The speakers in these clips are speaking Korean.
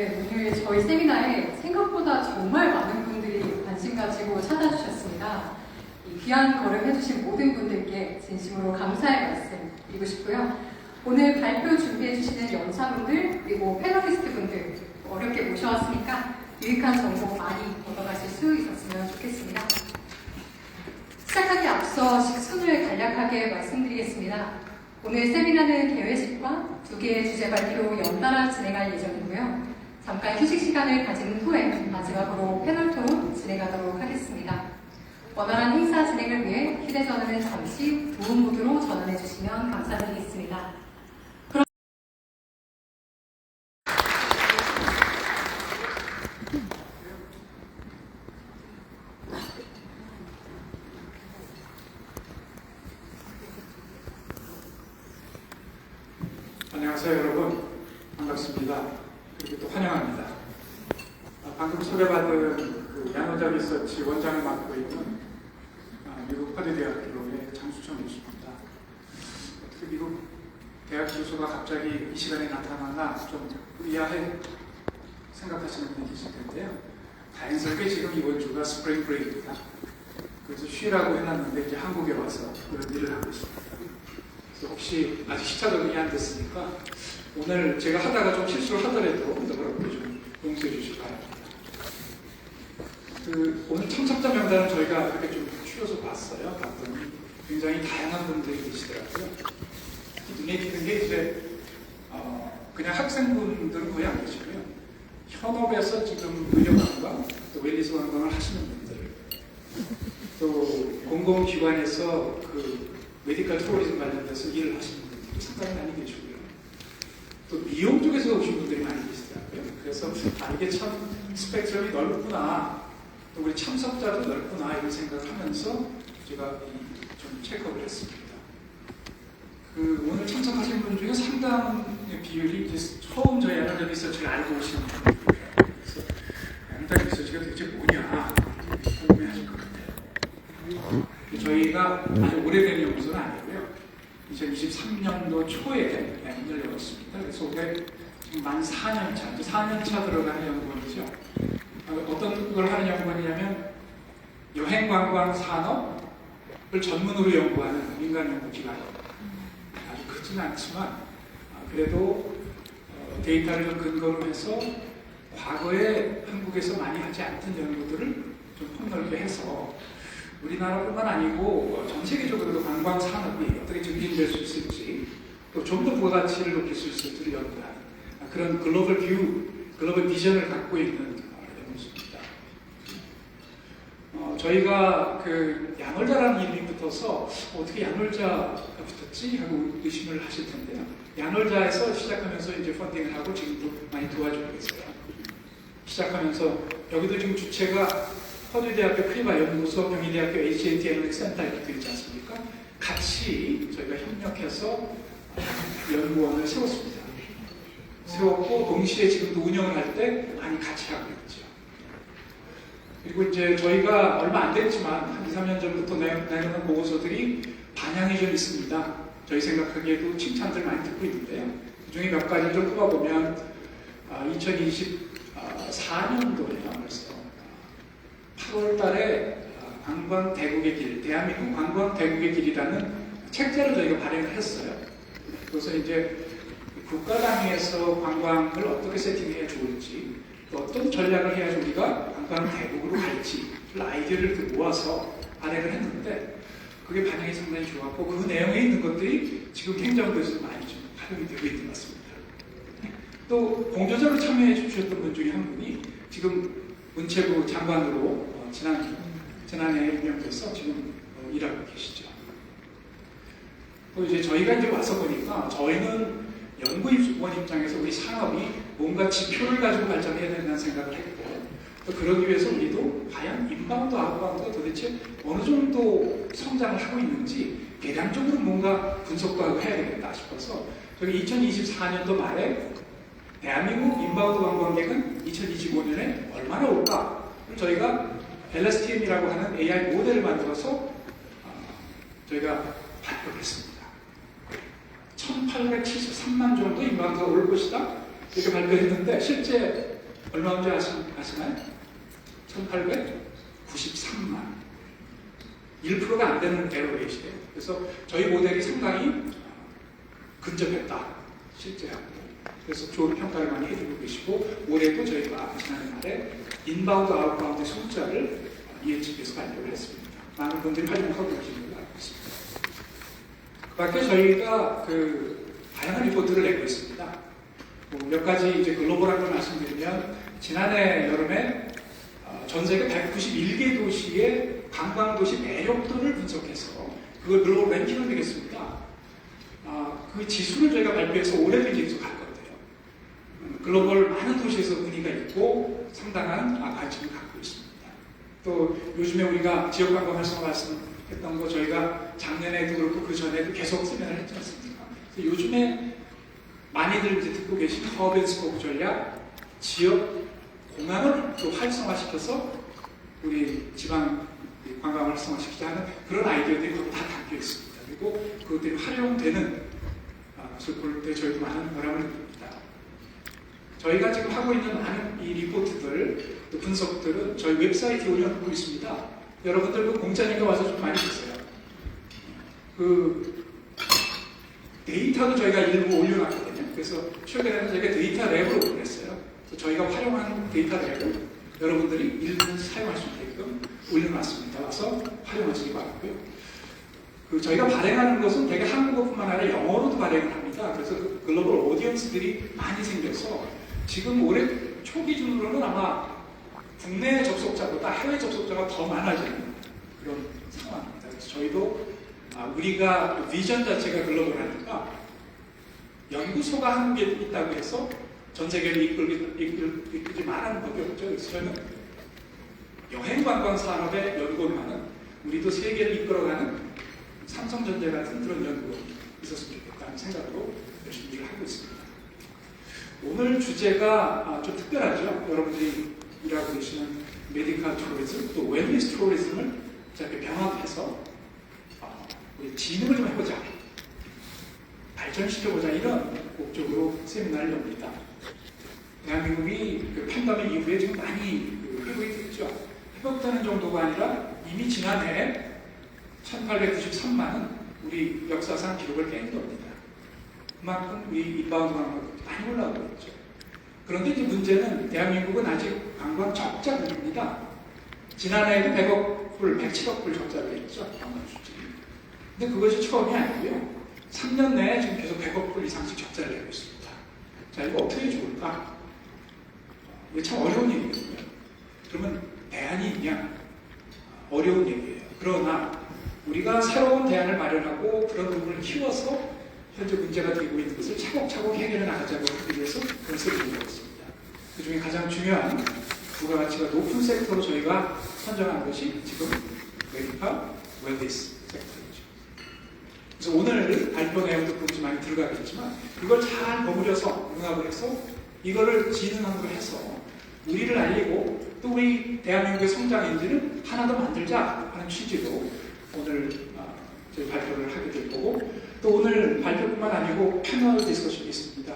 네, 오늘 저희 세미나에 생각보다 정말 많은 분들이 관심 가지고 찾아주셨습니다. 이 귀한 걸음 해주신 모든 분들께 진심으로 감사의 말씀 드리고 싶고요. 오늘 발표 준비해주시는 연사분들 그리고 패널리스트 분들 어렵게 모셔왔으니까 유익한 정보 많이 얻어가실 수 있었으면 좋겠습니다. 시작하기 앞서 식순을 간략하게 말씀드리겠습니다. 오늘 세미나는 개회식과 2개의 주제 발표로 연달아 진행할 예정이고요. 잠깐 휴식 시간을 가진 후에 마지막으로 패널 토론 진행하도록 하겠습니다. 원활한 행사 진행을 위해 휴대전화는 잠시 무음 모드로 전환해 주시면 감사드리겠습니다. 안녕하세요 여러분, 반갑습니다. 그리고 또 환영합니다. 방금 소개받은 그 양호자 리서치 원장을 맡고 있는 미국 퍼듀대학교의 장수청 교수입니다. 어떻게 미국 대학 교수가 갑자기 이 시간에 나타났나 좀 의아해 생각하시는 분이 계실 텐데요. 다행스럽게 지금 이번 주가 스프링 브레이크입니다. 그래서 쉬라고 해놨는데 이제 한국에 와서 그런 일을 하고 있습니다. 혹시 아직 시차 적응이 안 됐으니까 오늘 제가 하다가 좀 실수를 하더라도 여러분께 좀 용서해 주시기 바랍니다. 오늘 참석자 명단은 저희가 이렇게 좀 추려서 봤어요. 봤더니 굉장히 다양한 분들이 계시더라고요. 눈에 띄는 게 이제 그냥 학생분들은 거의 안 계시고요. 현업에서 지금 의료관광, 또 웰리스 관광을 하시는 분들, 또 공공기관에서 메디컬 투어리즘 관련돼서 일을 하시는 분들이 상당히 많이 계시고요. 또 미용 쪽에서 오신 분들이 많이 계시더라고요. 그래서 이게 참 스펙트럼이 넓구나, 또 우리 참석자도 넓구나 이런 생각을 하면서 제가 좀 체크업을 했습니다. 오늘 참석하신 분 중에 상당의 비율이 이제 처음 저희 애널 리서치를 알고 오시는 분들이에요. 그래서 애널 리서치가 도대체 뭐냐 궁금해하실 것 같아요. 저희가 아주 오래된 연구소는 아니고요. 2023년도 초에 문을 열었습니다. 그래서 올해 지금 만 4년차, 4년차 들어가는 연구원이죠. 어떤 걸 하는 연구원이냐면 여행관광 산업을 전문으로 연구하는 민간 연구기관. 아주 크지는 않지만 그래도 데이터를 좀 근거로 해서 과거에 한국에서 많이 하지 않던 연구들을 좀 폭넓게 해서 우리나라뿐만 아니고 전 세계적으로도 관광 산업이 어떻게 증진될 수 있을지, 또 좀 더 부가가치를 높일 수 있을지를 연구하는 그런 글로벌 뷰, 글로벌 비전을 갖고 있는 연구소입니다. 저희가 양월자라는 이름이 붙어서 어떻게 양월자가 붙었지 하고 의심을 하실 텐데요. 양월자에서 시작하면서 이제 펀딩을 하고 지금도 많이 도와주고 있어요. 시작하면서 여기도 지금 주체가 퍼듀대학교 크리바 연구소, 경희대학교 HAT 애널릭 센터 이렇게 되어 있지 않습니까? 같이 저희가 협력해서 연구원을 세웠습니다. 세웠고 동시에 지금도 운영을 할 때 많이 같이 하고 있죠. 그리고 이제 저희가 얼마 안 됐지만 한 2, 3년 전부터 내놓은 보고서들이 반향이 좀 있습니다. 저희 생각하기에도 칭찬들 많이 듣고 있는데요. 그중에 몇 가지를 좀 꼽아보면 2024년도에요. 벌써 8월 달에 관광 대국의 길, 대한민국 관광 대국의 길이라는 책자를 저희가 발행을 했어요. 그래서 이제 국가 단위에서 관광을 어떻게 세팅해야 좋을지, 또 어떤 전략을 해야 우리가 관광 대국으로 갈지 아이디어를 모아서 발행을 했는데 그게 반응이 상당히 좋았고 그 내용에 있는 것들이 지금 행정부에서 많이 좀 활용이 되고 있는 것 같습니다. 또 공저자로 참여해 주셨던 분 중에 한 분이 지금 문체부 장관으로 지난해 임명돼서 지금 일하고 계시죠. 또 이제 저희가 이제 와서 보니까 저희는 연구원 입장에서 우리 산업이 뭔가 지표를 가지고 발전해야 된다는 생각을 했고, 또 그러기 위해서 우리도 과연 인바운드, 아웃바운드가 도대체 어느 정도 성장을 하고 있는지 대량적으로 뭔가 분석도 하고 해야 되겠다 싶어서 저희 2024년도 말에 대한민국 인바운드 관광객은 2025년에 얼마나 올까? 저희가 LSTM이라고 하는 AI 모델을 만들어서 저희가 발표를 했습니다. 1873만 정도 인바운드가 올 것이다. 이렇게 발표했는데 실제 얼마인지 아시나요? 1893만. 1%가 안 되는 에러레이시예요. 그래서 저희 모델이 상당히 근접했다. 실제하고. 그래서 좋은 평가를 많이 해주고 계시고, 올해도 저희가 지난해 말에 인바운드, 아웃바운드 숫자를 EHB에서 발표를 했습니다. 많은 분들이 활용하고 계시는 걸 알고 있습니다. 그 밖에 저희가 다양한 리포트를 내고 있습니다. 몇 가지 이제 글로벌한 걸 말씀드리면, 지난해 여름에 전 세계 191개 도시의 관광도시 매력도를 분석해서 그걸 글로벌 랭킹을 내겠습니다. 그 지수를 저희가 발표해서 올해도 계속 갈 건데요. 글로벌 많은 도시에서 의미가 있고 상당한 관심을 갖고 있습니다. 또 요즘에 우리가 지역관광 활성화 말씀했던 거 저희가 작년에도 그렇고 그 전에도 계속 세미나를 했지 않습니까? 그래서 요즘에 많이들 이제 듣고 계신 허브앤스포크 전략, 지역 공항을 또 활성화시켜서 우리 지방 관광을 활성화시키자 하는 그런 아이디어들이 거기 다 담겨 있습니다. 그리고 그것들이 활용되는 것을 볼 때 저희도 많은 보람을 느낍니다. 저희가 지금 하고 있는 많은 이 리포트들, 또 분석들은 저희 웹사이트에 올려놓고 있습니다. 여러분들 그 공짜니까 와서 좀 많이 보세요. 그 데이터도 저희가 일부 올려놨거든요. 그래서 최근에는 저희가 데이터 랩을 오픈했어요. 저희가 활용하는 데이터 랩을 여러분들이 일부 사용할 수 있게끔 올려놨습니다. 와서 활용하시기 바라고요. 저희가 발행하는 것은 되게 한국어뿐만 아니라 영어로도 발행을 합니다. 그래서 글로벌 오디언스들이 많이 생겨서 지금 올해 초 기준으로는 아마 국내 접속자보다 해외 접속자가 더 많아지는 그런 상황입니다. 그래서 저희도 우리가 비전 자체가 글로벌하니까 연구소가 한국에 있다고 해서 전 세계를 이끌지 말하는 법이 없죠. 그래서 저는 여행관광 산업의 연구원만은 우리도 세계를 이끌어가는 삼성전자 같은 그런 연구원이 있었으면 좋겠다는 생각으로 열심히 일을 하고 있습니다. 오늘 주제가 좀 특별하죠. 여러분들이 일하고 계시는 메디컬 투어리즘, 또 웰니스 투어리즘을 이렇게 병합해서 우리 진흥을 좀 해보자, 발전시켜보자, 이런 목적으로 세미나를 엽니다. 대한민국이 팬데믹 이후에 지금 많이 회복이 됐죠. 회복되는 정도가 아니라 이미 지난해 1893만은 우리 역사상 기록을 깬 겁니다. 그만큼 우리 인바운드 관광도 많이 올라오고 있죠. 그런데 이제 문제는 대한민국은 아직 관광 적자국입니다. 지난해에도 100억 불, 107억 불 적자를 했죠. 관광 수준이. 근데 그것이 처음이 아니고요. 3년 내에 지금 계속 100억 불 이상씩 적자를 내고 있습니다. 자, 이거 어떻게 좋을까? 이게 참 어려운 얘기거든요. 그러면 대안이 있냐? 어려운 얘기예요. 그러나 우리가 새로운 대안을 마련하고 그런 부분을 키워서 현재 문제가 되고 있는 것을 차곡차곡 해결해 나가자고 하기 위해서 그것을 이루고 있습니다. 그 중에 가장 중요한 부가가치가 높은 섹터로 저희가 선정한 것이 지금 메디컬 웰니스 섹터이죠. 그래서 오늘 발표 내용도 그것이 많이 들어가겠지만 이걸 잘 버무려서 융합을 해서 이거를 진흥으로 해서 우리를 알리고 또 우리 대한민국의 성장 엔진을 하나 더 만들자 하는 취지로 오늘 저희 발표를 하게 될 거고, 또 오늘 발표뿐만 아니고 패널 디스커션이 있습니다.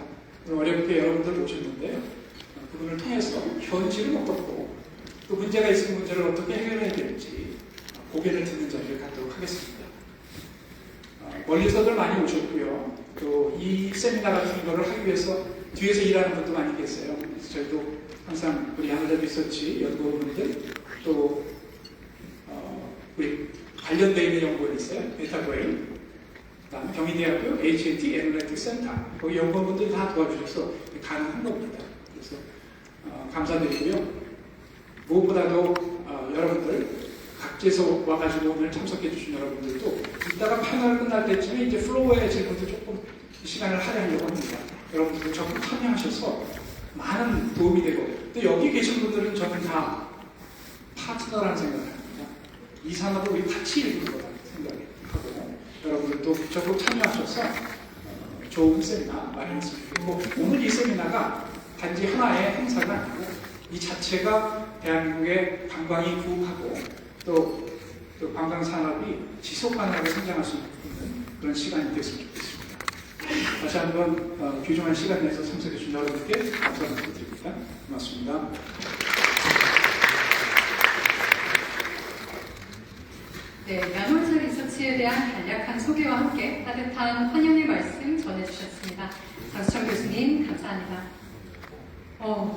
오늘 어렵게 여러분들 모셨는데요. 그분을 통해서 현실은 어떻고 또 문제가 있으면 문제를 어떻게 해결해야 될지 고개를 듣는 자리를 갖도록 하겠습니다. 멀리서들 많이 오셨고요. 또 이 세미나 같은 거를 하기 위해서 뒤에서 일하는 분도 많이 계세요. 그래서 저희도 항상 우리 하늘의 리서치 연구원분들 또 우리 관련되어 있는 연구원이 있어요. 메타브레인, 그다음에 경희대학교 H&T 애널리틱 센터, 거기 연구원분들이 다 도와주셔서 가능한 겁니다. 그래서 감사드리고요. 무엇보다도 여러분들 각지에서 와가지고 오늘 참석해 주신 여러분들도 이따가 패널 끝날 때쯤에 이제 플로어의 질문도 조금 시간을 할애하려고 합니다. 여러분들도 적극 참여하셔서 많은 도움이 되고, 또 여기 계신 분들은 저는 다 파트너라는 생각을 합니다. 이 산업을 우리 같이 읽는 거다 생각하고, 여러분들도 적극 참여하셔서 좋은 세미나 마련했으면 좋겠고, 오늘 이 세미나가 단지 하나의 행사가 아니고 이 자체가 대한민국의 관광이 부흥하고 또 관광 산업이 지속 가능하게 성장할 수 있는 그런 시간이 됐으면 좋겠습니다. 다시 한번 귀중한 시간 내서 참석해 주신 여러분께 감사 말씀드립니다. 고맙습니다. 네, 야놀자 리서치에 대한 간략한 소개와 함께 따뜻한 환영의 말씀 전해주셨습니다. 장수철 교수님 감사합니다.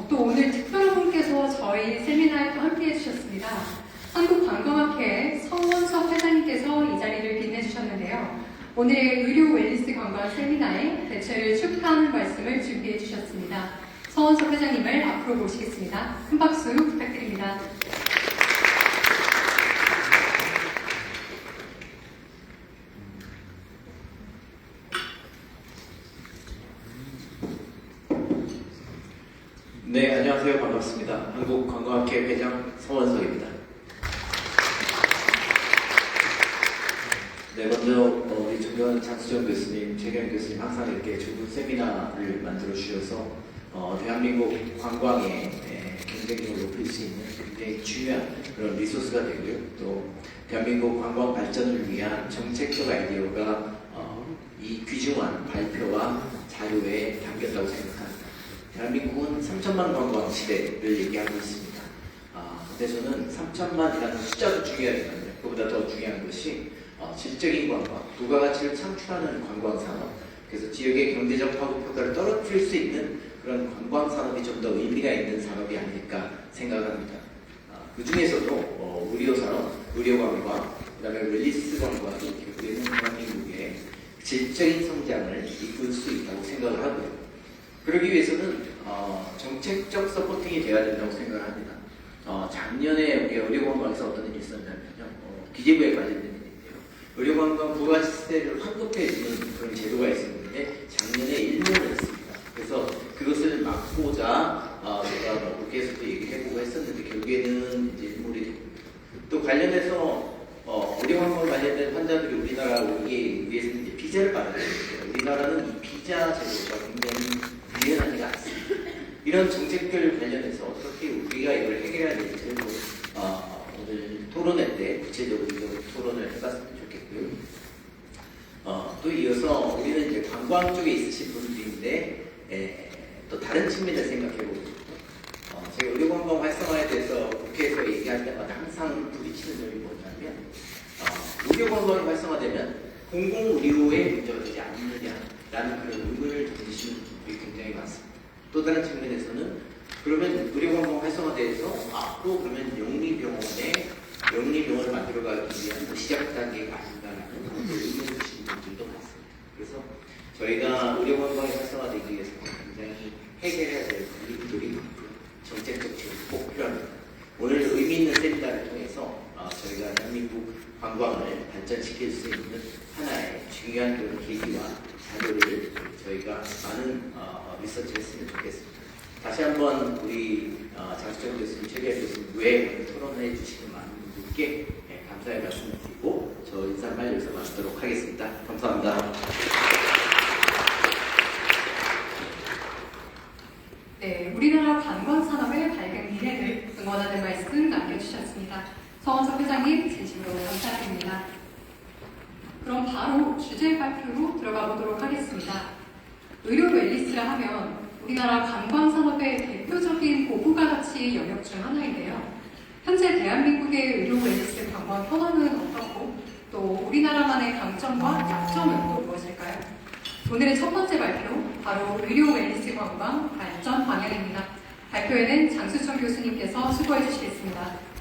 또 오늘 특별한 분께서 저희 세미나에 또 함께해 주셨습니다. 한국관광학회 성원석 회장님께서 이 자리를 빛내주셨는데요. 오늘의 의료 웰니스 관광 세미나에 대체를 축하하는 말씀을 준비해 주셨습니다. 성원석 회장님을 앞으로 모시겠습니다. 큰 박수 부탁드립니다. 네, 안녕하세요. 반갑습니다. 한국관광학회 회장 성원석입니다. 네, 먼저 우리 존경하는 장수정 교수님, 최경 교수님 항상 이렇게 좋은 세미나를 만들어 주셔서 대한민국 관광의 경쟁력을 높일 수 있는 굉장히 중요한 그런 리소스가 되고요. 또 대한민국 관광 발전을 위한 정책적 아이디어가 이 귀중한 발표와 자료에 담겼다고 생각합니다. 대한민국은 3천만 관광 시대를 얘기하고 있습니다. 근데 저는 3천만이라는 숫자도 중요하지만 그보다 더 중요한 것이 질적인 관광, 부가가치를 창출하는 관광산업, 그래서 지역의 경제적 파급 효과를 떨어뜨릴 수 있는 그런 관광산업이 좀 더 의미가 있는 산업이 아닐까 생각합니다. 그 중에서도 의료산업, 의료관광, 그 다음에 웰니스 관광이 결국에는 대한민국의 질적인 성장을 이끌 수 있다고 생각을 하고요. 그러기 위해서는 정책적 서포팅이 되어야 된다고 생각을 합니다. 작년에 우리 의료관광에서 어떤 일이 있었냐면요. 기재부에 관련된 일인데요. 의료관광 부가시세를 환급해주는 그런 제도가 있었는데 작년에 일본을 했습니다. 그래서 그것을 막고자 제가 국회에서도 얘기해보고 했었는데 결국에는 이제 일몰이 됐고 또 관련해서 의료관광 관련된 환자들이 우리나라 오기 위해서는 이제 비자를 받아야 되는데요. 우리나라는 이 비자 제도가 굉장히 유연하지가 않습니다. 이런 정책들 관련해서 어떻게 우리가 이걸 해결해야 될지를 오늘 토론회 때 구체적으로 토론을 해봤으면 좋겠고요. 또 이어서 우리는 이제 관광 쪽에 있으신 분들인데 또 다른 측면을 생각해보고 싶고 제가 의료관광 활성화에 대해서 국회에서 얘기할 때마다 항상 부딪히는 점이 뭐냐면 의료관광이 활성화되면 공공의료에 문제가 되지 않느냐라는 그런 의문을 던지시는 분들이 굉장히 많습니다. 또 다른 측면에서는 그러면 의료관광 활성화돼서 앞으로 그러면 영리병원을 만들어가기 위한 시작 단계가 아닌가라는 의문을 주시는 분들도 많습니다. 그래서 저희가 의료관광이 활성화되기 위해서 굉장히 해결해야 될 부분들이 많고요. 정책적 지원이 꼭 필요합니다. 오늘 의미 있는 세미나를 통해서 저희가 대한민국 관광을 발전시킬 수 있는 하나의 중요한 그런 계기와 자료를 저희가 많은 리서치를 했으면 좋겠습니다. 다시 한번 우리 장수정 교수님, 최기하 교수님 외에 토론해 주시는 많은 분들께 감사의 말씀을 드리고 저 인사말 여기서 마치도록 하겠습니다. 감사합니다. 네, 우리나라 관광산업의 밝은 미래를 응원하는 말씀 남겨주셨습니다. 성원석 회장님 진심으로 감사드립니다. 그럼 바로 주제 발표로 들어가 보도록 하겠습니다. 의료 웰니스라 하면 우리나라 관광산업의 대표적인 고부가가치 영역 중 하나인데요. 현재 대한민국의 의료 웰니스 관광 현황은 어떻고 또 우리나라만의 강점과 약점은 또 무엇일까요? 오늘의 첫 번째 발표, 바로 의료 웰니스 관광 발전 방향입니다. 발표에는 장수철 교수님께서 수고해 주시겠습니다.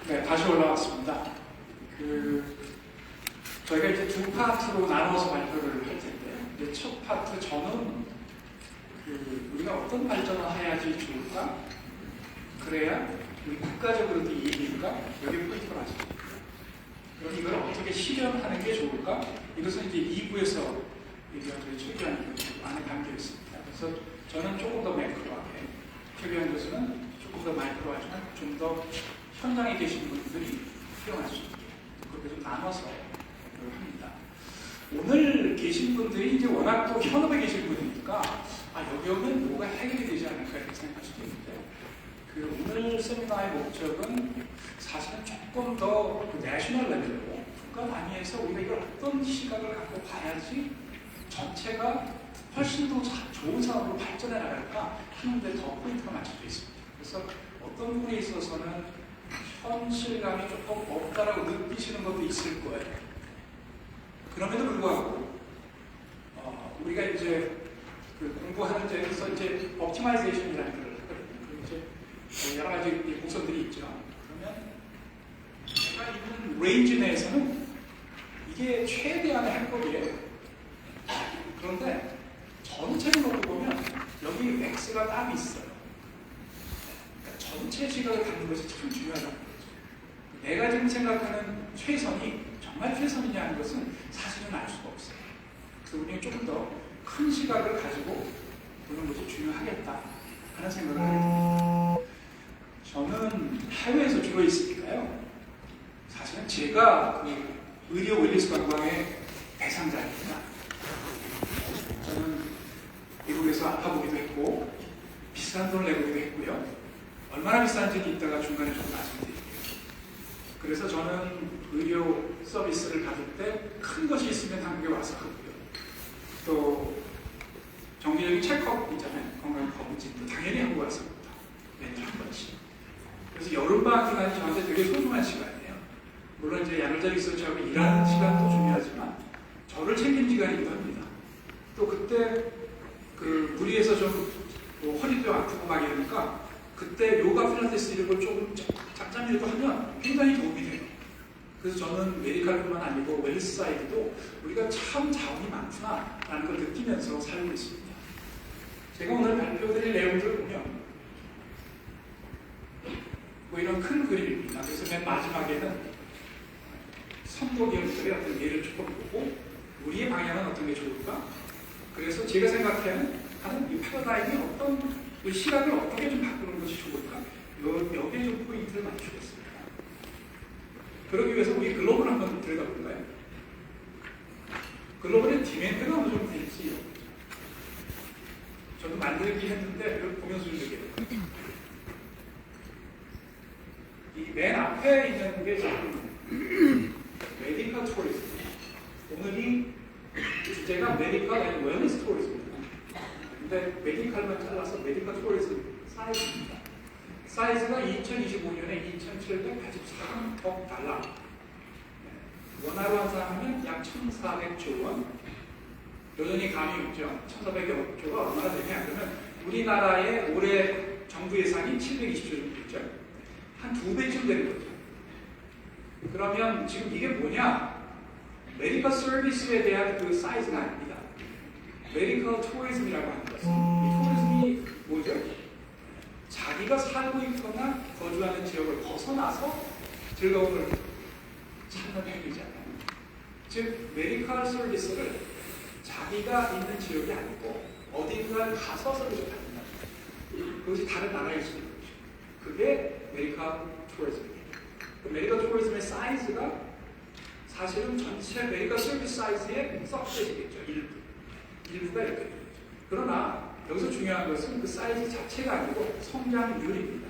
네, 다시 올라왔습니다. 저희가 이제 두 파트로 나눠서 발표를 할 텐데요. 첫 파트 저는 우리가 어떤 발전을 해야지 좋을까? 그래야 우리 국가적으로도 이익일까? 여기 포인트가 맞습니다. 그럼 이걸 어떻게 실현하는 게 좋을까? 이것은 이제 2부에서 얘기한 저희 최규환 교수 안에 담겨 있습니다. 그래서 저는 조금 더 매크로하게, 최규환 교수는 조금 더 마이크로하지만 좀 더 현장에 계신 분들이 수용할 수 있게 그렇게 좀 나눠서 공부를 합니다. 오늘 계신 분들이 이제 워낙 또 현업에 계신 분이니까 여기 오면 뭐가 해결이 되지 않을까 이렇게 생각할 수도 있는데 그 오늘 세미나의 목적은 사실은 조금 더 내셔널 레벨로 국가 단위에서 우리가 이걸 어떤 시각을 갖고 봐야지 전체가 훨씬 더 좋은 상황으로 발전해 나갈까 하는데 더 포인트가 맞춰져 있습니다. 그래서 어떤 부분에 있어서는 현실감이 조금 없다라고 느끼시는 것도 있을 거예요. 그럼에도 불구하고 우리가 이제 그 공부하는 데에서 이제 옵티마이제이션이라는 걸 하거든요. 이제 여러 가지 곡선들이 있죠. 그러면 제가 있는 레인지 내에서는 이게 최대한의 합법이에요. 그런데 전체를 놓고 보면 여기 X가 따로 있어요. 그러니까 전체 시각을 갖는 것이 참 중요하다는 거죠. 내가 지금 생각하는 최선이 정말 최선이냐 하는 것은 사실은 알 수가 없어요. 그래서 우리는 조금 더 큰 시각을 가지고 보는 것이 중요하겠다 하는 생각을 하게 됩니다. 저는 해외에서 주로 있으니까요. 사실은 제가 그 의료 웰니스 관광의 대상자입니다. 저는 미국에서 아파보기도 했고 비싼 돈을 내보기도 했고요. 얼마나 비싼지는 이따가 중간에 좀 말씀드릴게요. 그래서 저는 의료 서비스를 받을 때 큰 것이 있으면 한국에 와서 하고요. 또 정기적인 체크업 있잖아요. 건강 검진도 당연히 하고 와서 합니다. 매년 한 번씩. 그래서 여름방학 기간이 저한테 되게 소중한 시간이에요. 물론 이제 야놀자 리서치하고 일하는 시간도 중요하지만 저를 챙긴 시간이기도 합니다. 또 그때 그 무리해서 좀 허리도 아프고 막 이러니까 그때 요가 필라테스 이런 걸 조금 짬짬이라도 하면 굉장히 도움이 돼요. 그래서 저는 메디칼뿐만 아니고 웰스 사이드도 우리가 참 자원이 많구나 라는 걸 느끼면서 살고 있습니다. 제가 오늘 발표드릴 내용들을 보면 뭐 이런 큰 그림입니다. 그래서 맨 마지막에는 선도기업들의 어떤 예를 조금 보고 우리의 방향은 어떤 게 좋을까? 그래서 제가 생각하는 이 패러다임이 어떤 이 시각을 어떻게 좀 바꾸는 것이 좋을까? 여기에 좀 포인트를 맞추겠습니다. 그러기 위해서 우리 글로벌 한번 들여다볼까요? 글로벌의 디맨드가 어느 정도 될지 저도 만들긴 했는데 이걸 보면서 좀 느껴요. 이 맨 앞에 있는 게 지금 메디컬 투어리즘. 오늘이 주제가 메디컬 앤 웰니스 투어리즘입니다. 근데 메디컬만 잘라서 메디컬 투어리즘 사이즈입니다. 사이즈가 2025년에 2,784억 달러. 원화로 환산하면 약 1,400조 원. 여전히 감이 없죠. 1,400억 조가 얼마나 되냐? 그러면 우리나라의 올해 정부 예산이 720조 정도 있죠. 한 2배쯤 되는 거죠. 그러면 지금 이게 뭐냐? 메디컬 서비스에 대한 그 사이즈가 아닙니다. 메디컬 투어리즘이라고 하는 것은 이 투어리즘이 뭐죠? 자기가 살고 있거나 거주하는 지역을 벗어나서 즐거움을 찾는 행위잖아요. 즉, 메디컬 서비스를 자기가 있는 지역이 아니고 어딘가 가서 서비스를 받는다. 그것이 다른 나라일 수 있는 거죠. 그게 메디컬 투어리즘입니다. 그 메디컬 투어리즘의 사이즈가 사실은 전체 메디컬 서비스 사이즈의 썩대시겠죠. 일부가 이렇게 되죠. 그러나 여기서 중요한 것은 그 사이즈 자체가 아니고 성장률입니다.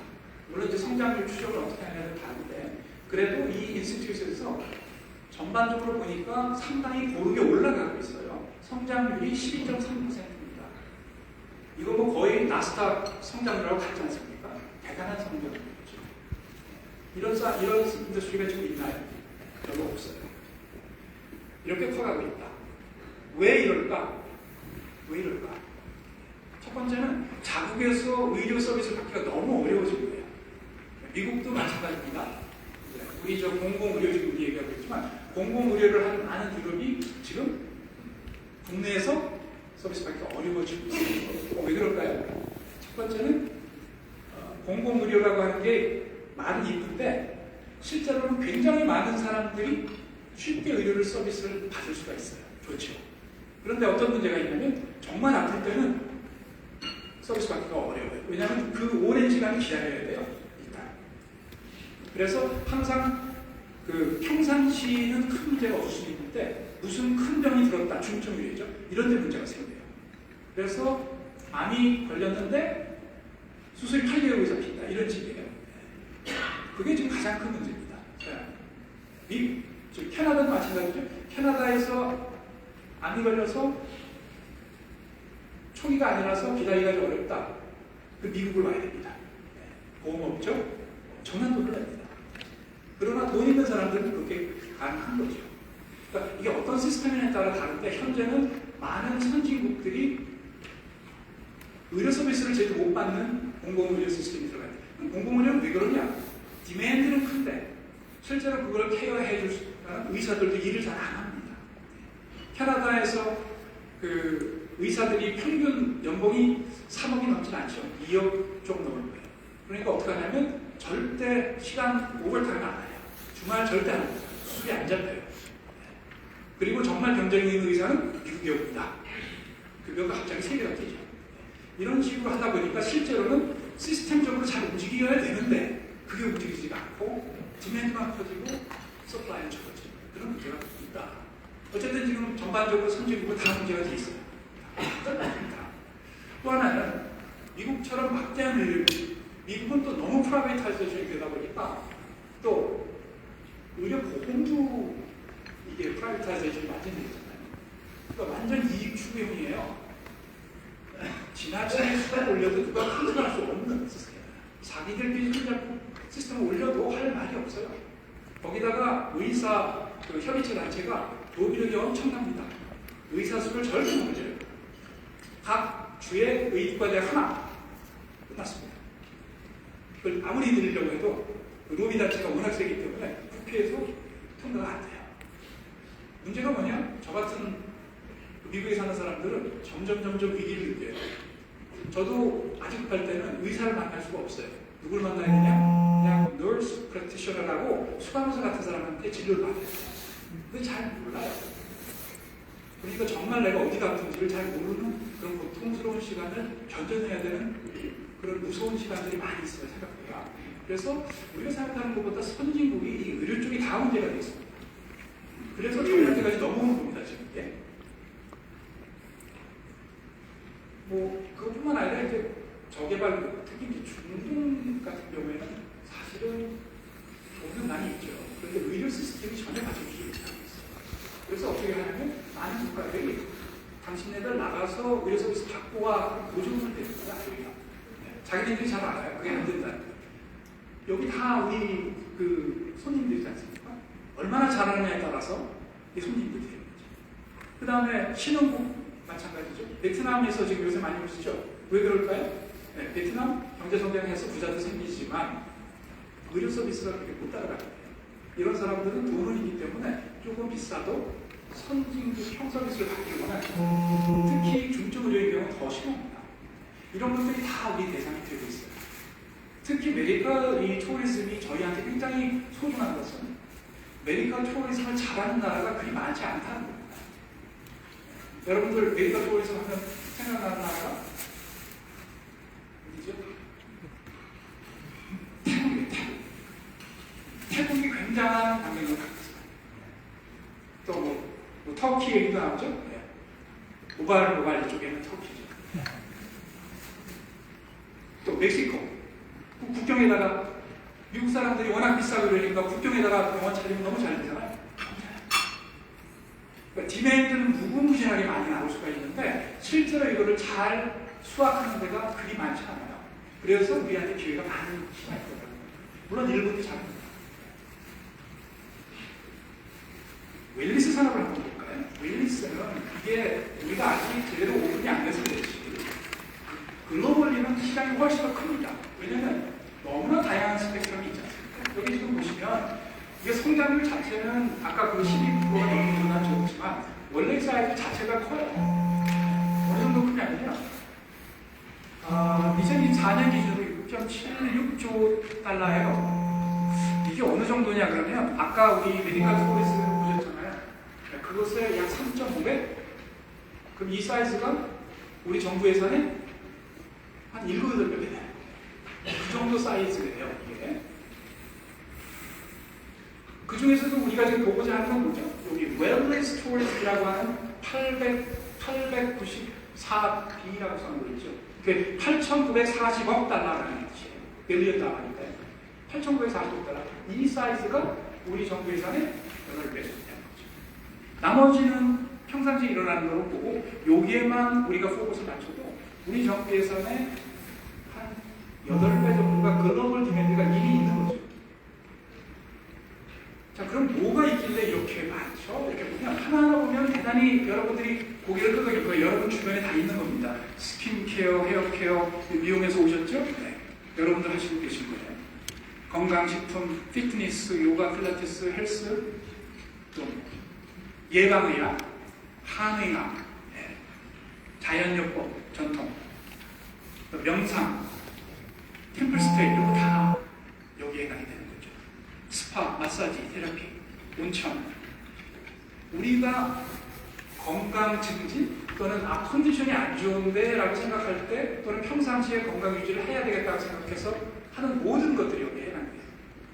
물론 이제 성장률 추적을 어떻게 하냐는 다른데 그래도 이 인스티튜트에서 전반적으로 보니까 상당히 고르게 올라가고 있어요. 성장률이 12.3%입니다. 이거 뭐 거의 나스닥 성장률하고 같지 않습니까? 대단한 성장률이죠. 이런 인더스트리가 지금 있나요? 별로 없어요. 이렇게 커가고 있다. 왜 이럴까? 왜 이럴까? 첫 번째는 자국에서 의료 서비스를 받기가 너무 어려워진 거예요. 미국도 마찬가지입니다. 우리 저 공공의료 지금 우리 얘기하고 있지만 공공의료를 하는 많은 기업이 지금 국내에서 서비스 받기가 어려워지고 있어요. 왜 그럴까요? 첫 번째는 공공의료라고 하는 게 말은 이쁜데 실제로는 굉장히 많은 사람들이 쉽게 의료를 서비스를 받을 수가 있어요. 좋죠. 그런데 어떤 문제가 있냐면 정말 아플 때는 서비스 받기가 어려워요. 왜냐하면 그 오랜 시간을 기다려야 돼요. 일단. 그래서 항상 그 평상시는 큰 문제가 없을 수 있는데 무슨 큰 병이 들었다, 중증이죠. 이런 데 문제가 생겨요. 그래서 암이 걸렸는데 수술이 8개월 이상 핀다. 이런 식이에요. 그게 지금 가장 큰 문제입니다. 캐나다도 마찬가지죠. 캐나다에서 암이 걸려서 초기가 아니라서 기다리기가 좀 어렵다. 그 미국을 와야 됩니다. 보험 없죠? 엄청난 돈을 냅니다. 그러나 돈 있는 사람들은 그렇게 가능한 거죠. 그러니까 이게 어떤 시스템에 따라 다른데 현재는 많은 선진국들이 의료 서비스를 제대로 못 받는 공공의료 시스템이 들어가요. 공공의료는 왜 그러냐? 디맨드는 큰데 실제로 그걸 케어해 줄 수 있는 의사들도 일을 잘 안 합니다. 캐나다에서 그 의사들이 평균 연봉이 3억이 넘진 않죠. 2억 좀 넘을 거예요. 그러니까 어떻게 하냐면 절대 시간 오버타임 안 해요. 주말 절대 안 해요. 수술이 안 잡혀요. 그리고 정말 경쟁력 있는 의사는 미국에 옵니다. 급여가 갑자기 3배가 뛰죠. 이런 식으로 하다 보니까 실제로는 시스템적으로 잘 움직여야 되는데 그게 움직이지가 않고 디맨드만 커지고 서플라이는 적어지고 그런 문제가 있다. 어쨌든 지금 전반적으로 선진국은 다 문제가 돼 있어요. 또 하나는 미국처럼 막대한 의료, 미국은 또 너무 프라이베이타이제이션이 되다 보니까 또 의료 보험도 이게 프라이베이타이제이션이 완전히 되잖아요. 그러니까 완전 이익 추구형이에요. 지나치게 수단을 올려도 누가 컨트롤할 수 없는 시스템. 자기들끼리 손잡고 시스템을 올려도 할 말이 없어요. 거기다가 의사 그 협의체 단체가 로비력이 엄청납니다. 의사 수를 절대 못 올려요. 각 주의 의과대 하나 끝났습니다. 그걸 아무리 늘리려고 해도 로비 단체가 워낙 세기 때문에 국회에서 통과가 안 돼요. 문제가 뭐냐? 저 같은 미국에 사는 사람들은 점점 위기를 느껴요. 저도 아직 급할 때는 의사를 만날 수가 없어요. 누굴 만나야 되냐? 그냥 nurse practitioner라고 수강의사 같은 사람한테 진료를 받아요. 근데 잘 몰라요. 그러니까 정말 내가 어디가 아픈지를 잘 모르는 그런 고통스러운 시간을 견뎌내야 되는 그런 무서운 시간들이 많이 있어요, 생각보다. 그래서 우리가 생각하는 것보다 선진국이 이 의료 쪽이 다 문제가 되어 있습니다. 그래서 저희한테까지 넘어오는 겁니다, 지금 이게. 그것뿐만 아니라 이제 저개발, 특히 이제 중동 같은 경우에는 사실은 돈은 많이 있죠. 그런데 의료 시스템이 전혀 갖춰지지 못하고 있어요. 그래서 어떻게 하냐면 많은 국가들이 당신네들 나가서 의료 서비스 받고 와 보증을 내는 거야, 우리가. 자기네들이 잘 알아요. 그게 안 된다는 거예요. 여기 다 우리 그 손님들이지 않습니까? 얼마나 잘하느냐에 따라서 이 손님들이 되는 거죠. 그 다음에 신흥국 마찬가지죠. 베트남에서 지금 요새 많이 보시죠? 왜 그럴까요? 네, 베트남 경제 성장해서 부자도 생기지만 의료 서비스가 그렇게 못 따라가거든요. 이런 사람들은 돈은 있기 때문에 조금 비싸도 선진국 평서비스를 받기 원하죠. 특히 중증 의료의 경우는 더 심합니다. 이런 것들이 다 우리 대상이 되고 있어요. 특히 메디컬 이 투어리즘이 저희한테 굉장히 소중한 것은 메디컬 투어리즘을 잘하는 나라가 그리 많지 않다는 겁니다. 여러분들 메디컬 투어리즘 하면 생각나는 나라가 어디죠? 태국이에요, 태국. 태국이 굉장한 방향을 갖고 있어요. 또 터키 얘기도 나오죠? 네. 모발 쪽에는 터키죠. 또 멕시코. 국경에다가 미국 사람들이 워낙 비싸고 그러니까 국경에다가 병원 차리면 너무 잘 되잖아요. 그러니까 디맨드는 무궁무진하게 많이 나올 수가 있는데 실제로 이거를 잘 수확하는 데가 그리 많지 않아요. 그래서 우리한테 기회가 많이 있더라고요. 물론 일본도 잘합니다. 웰리스 산업을 한번 볼까요? 웰리스는 이게 우리가 아직 제대로 오픈이 안 돼서 그렇지 글로벌리는 시장이 훨씬 더 큽니다. 왜냐면 너무나 다양한 스펙트럼이 있지 않습니까? 여기 지금 보시면 이게 성장률 자체는 아까 그 12%가 넘는 것보다 적지만 원래 사이즈 자체가 커요. 어느 정도 크냐면요. 2024년 기준으로 6.76조 달러예요. 이게 어느 정도냐 그러면 아까 우리 메디컬 투어리즘 보셨잖아요. 그것의 약 3.5배? 그럼 이 사이즈가 우리 정부 예산의 한 7, 8배 돼요. 그 정도 사이즈예요, 이게. 그 중에서도 우리가 지금 보고자 하는 건 뭐죠? 여기 웰리스 투어리스트라고 하는 894B라고 써놓은 거 있죠. 그게 8,940억 달러라는 뜻이에요. 빌리언 달러니까요. 8,940억 달러. 이 사이즈가 우리 정부 예산의 8배 정도 되는 거죠. 나머지는 평상시에 일어나는 걸 보고 여기에만 우리가 포커스를 맞춰도 우리 정부 예산의 한 8배 정도가 글로벌 디맨드가 이미 있는 거죠. 자, 그럼 뭐가 있길래 이렇게 많죠? 이렇게 보면 하나하나 보면 대단히 여러분들이 고개를 끄덕일 거예요. 여러분 주변에 다 있는 겁니다. 스킨케어, 헤어케어, 미용에서 오셨죠? 네. 여러분들 하시고 계신 거예요. 건강식품, 피트니스, 요가, 필라테스, 헬스, 또 예방의학, 한의학, 네. 자연요법, 전통, 또 명상, 템플스테이 이런 거 다 여기에 해당이 되는 거죠. 스파, 마사지, 테라피, 온천. 우리가 건강 증진 또는 컨디션이 안 좋은데 라고 생각할 때 또는 평상시에 건강 유지를 해야 되겠다고 생각해서 하는 모든 것들이 여기에 해당돼요.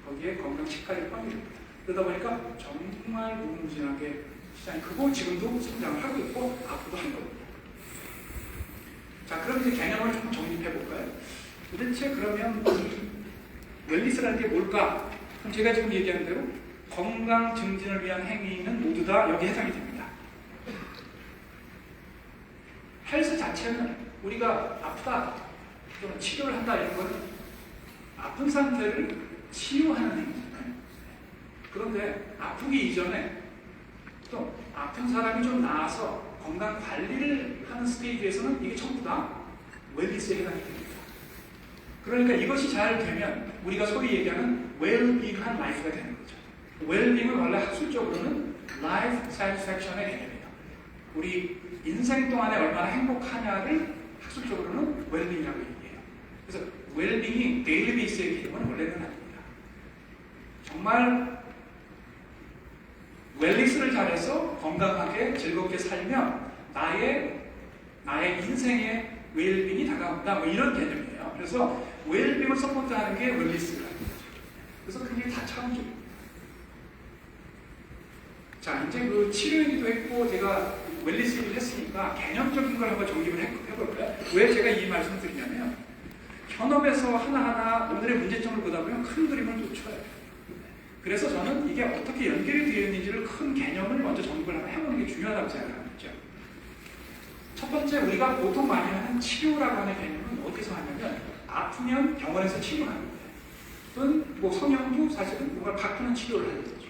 거기에 건강 식단이 포함됩니다. 그러다 보니까 정말 무궁무진하게 시장이 크고 지금도 성장을 하고 있고 앞으로도 할 겁니다. 자, 그럼 이제 개념을 좀 정립해 볼까요? 도대체 그러면 이 웰리스라는 게 뭘까? 그럼 제가 지금 얘기한 대로 건강 증진을 위한 행위는 모두 다 여기에 해당이 됩니다. 헬스 자체는 우리가 아프다 또는 치료를 한다 이런 거는 아픈 상태를 치유하는 행위잖아요. 그런데 아프기 이전에 또 아픈 사람이 좀 나아서 건강 관리를 하는 스테이지에서는 이게 전부 다 웰리스에 해당이 됩니다. 그러니까 이것이 잘 되면 우리가 소위 얘기하는 웰빙한 라이프가 되는 거죠. 웰빙은 원래 학술적으로는 라이프 사티스팩션의 개념이에요. 우리 인생 동안에 얼마나 행복하냐를 학술적으로는 웰빙이라고 얘기해요. 그래서 웰빙이 데일리 베이스의 개념은 원래는 아닙니다. 정말 웰리스를 잘해서 건강하게 즐겁게 살면 나의 인생의 웰빙이 다가온다 뭐 이런 개념이에요. 그래서 웰빙을 서포트하는 게 웰리스라는 거죠. 그래서 그게 다 차원적입니다. 자, 이제 그 치료 얘기도 했고 제가 웰리스 얘기를 했으니까 개념적인 걸 한번 정립을 해볼까요? 왜 제가 이 말씀을 드리냐면 현업에서 하나하나 오늘의 문제점을 보다 보면 큰 그림을 놓쳐요. 그래서 저는 이게 어떻게 연결이 되어 있는지를 큰 개념을 먼저 정립을 한번 해보는 게 중요하다고 생각합니다. 첫 번째, 우리가 보통 많이 하는 치료라고 하는 개념은 어디서 하냐면 아프면 병원에서 치료하는 거예요. 또는 뭐 성형도 사실은 뭔가 바꾸는 치료를 하는 거죠.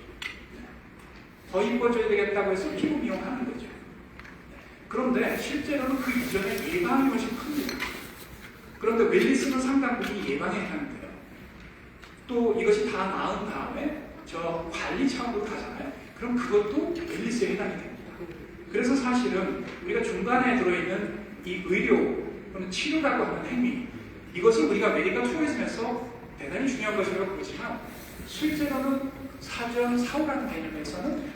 더 이뻐져야 되겠다고 해서 피부 미용하는 거죠. 그런데 실제로는 그 이전에 예방이 훨씬 큽니다. 그런데 웰리스는 상당 부분이 예방에 해당돼요. 또 이것이 다 나은 다음에 저 관리 차원으로 가잖아요. 그럼 그것도 웰리스에 해당이 됩니다. 그래서 사실은 우리가 중간에 들어있는 이 의료 또는 치료라고 하는 행위, 이것을 우리가 메디컬 투어리즘에서 대단히 중요한 것이라고 보지만 실제로는 사전 사후라는 개념에서는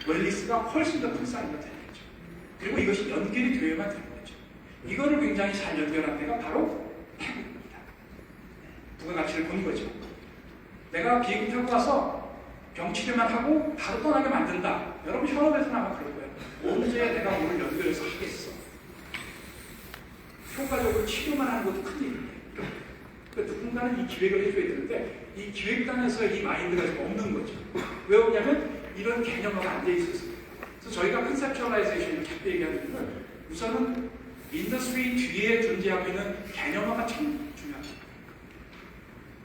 웰리스가 훨씬 더 큰 사이즈가 되는 거죠. 그리고 이것이 연결이 되어야만 되는 거죠. 이거를 굉장히 잘 연결한 데가 바로 태국입니다. 부가가치를 본 거죠. 내가 비행기 타고 와서 병치료만 하고 바로 떠나게 만든다. 여러분 현업에서는 아마 그럴 거예요. 언제 내가 오늘 연결해서 하겠어. 효과적으로 치료만 하는 것도 큰일이에요. 그러니까 누군가는 이 기획을 해줘야 되는데 이 기획단에서 이 마인드가 지금 없는 거죠. 왜 없냐면 이런 개념화가 안 돼 있어서. 그래서 저희가 컨셉츄얼라이제이션을 자꾸 얘기하는 이유는 우선은 인더스트리 뒤에 존재하고 있는 개념화가 참 중요합니다.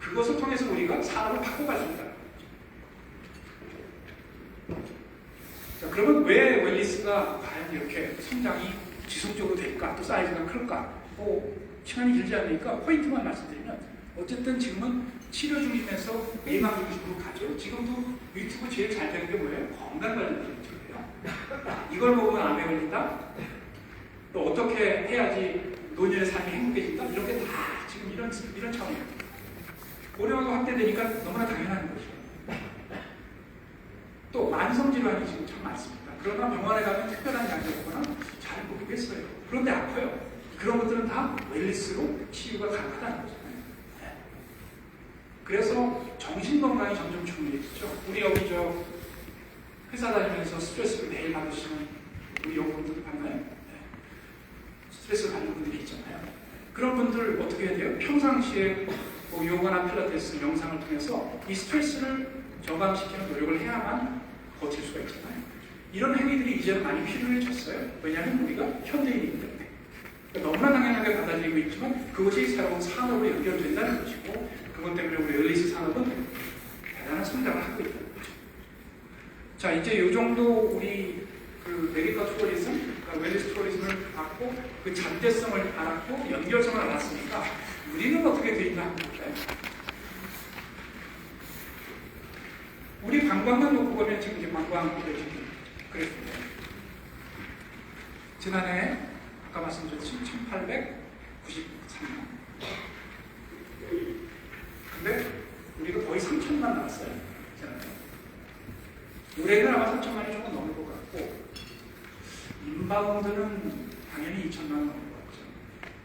그것을 통해서 우리가 사람을 바꿔갈 수 있다. 자, 그러면 왜 웰리스가 과연 이렇게 성장이 지속적으로 될까? 또 사이즈가 클까? 시간이 길지 않으니까 포인트만 말씀드리면 어쨌든 지금은 치료 중이면서 예방 중심으로 가죠. 지금도 유튜브 제일 잘 되는 게 뭐예요? 건강 관련된 유튜브예요. 이걸 보고 암에 걸린다? 또 어떻게 해야지 노년의 삶이 행복해진다? 이런 게 다 지금 이런 차원이에요. 고령화가 확대되니까 너무나 당연한 거죠. 또 만성질환이 지금 참 많습니다. 그러나 병원에 가면 특별한 약이 없거나 잘 모르겠어요. 그런데 아파요. 그런 것들은 다 웰리스로 치유가 가능하다는 거죠. 그래서 정신건강이 점점 중요해지죠. 우리 여기 저 회사 다니면서 스트레스를 매일 받으시는 우리 여러분들 봤나요? 스트레스를 받는 분들이 있잖아요. 그런 분들 어떻게 해야 돼요? 평상시에 뭐 요가나 필라테스 영상을 통해서 이 스트레스를 저감시키는 노력을 해야만 버틸 수가 있잖아요. 이런 행위들이 이제 많이 필요해졌어요. 왜냐하면 우리가 현대인이기 때문에. 그러니까 너무나 당연하게 받아들이고 있지만 그것이 새로운 산업으로 연결된다는 것이고 그것 때문에 우리 웰리스 산업은 대단한 성장을 하고 있다는 거죠. 자, 이제 이 정도 우리 그 메디컬 투어리즘, 그러니까 웰리스 투어리즘을 받고 그 잠재성을 알았고 연결성을 알았으니까 우리는 어떻게 돼 있나 하는 거예요. 우리 관광만 놓고 보면 지금 이제 관광 그랬습니다. 지난해 아까 말씀드렸듯이 1893만. 근데 우리가 거의 3천만 나왔어요. 올해는 아마 3천만이 조금 넘을 것 같고 인바운드는 당연히 2천만 원 넘을 것 같죠.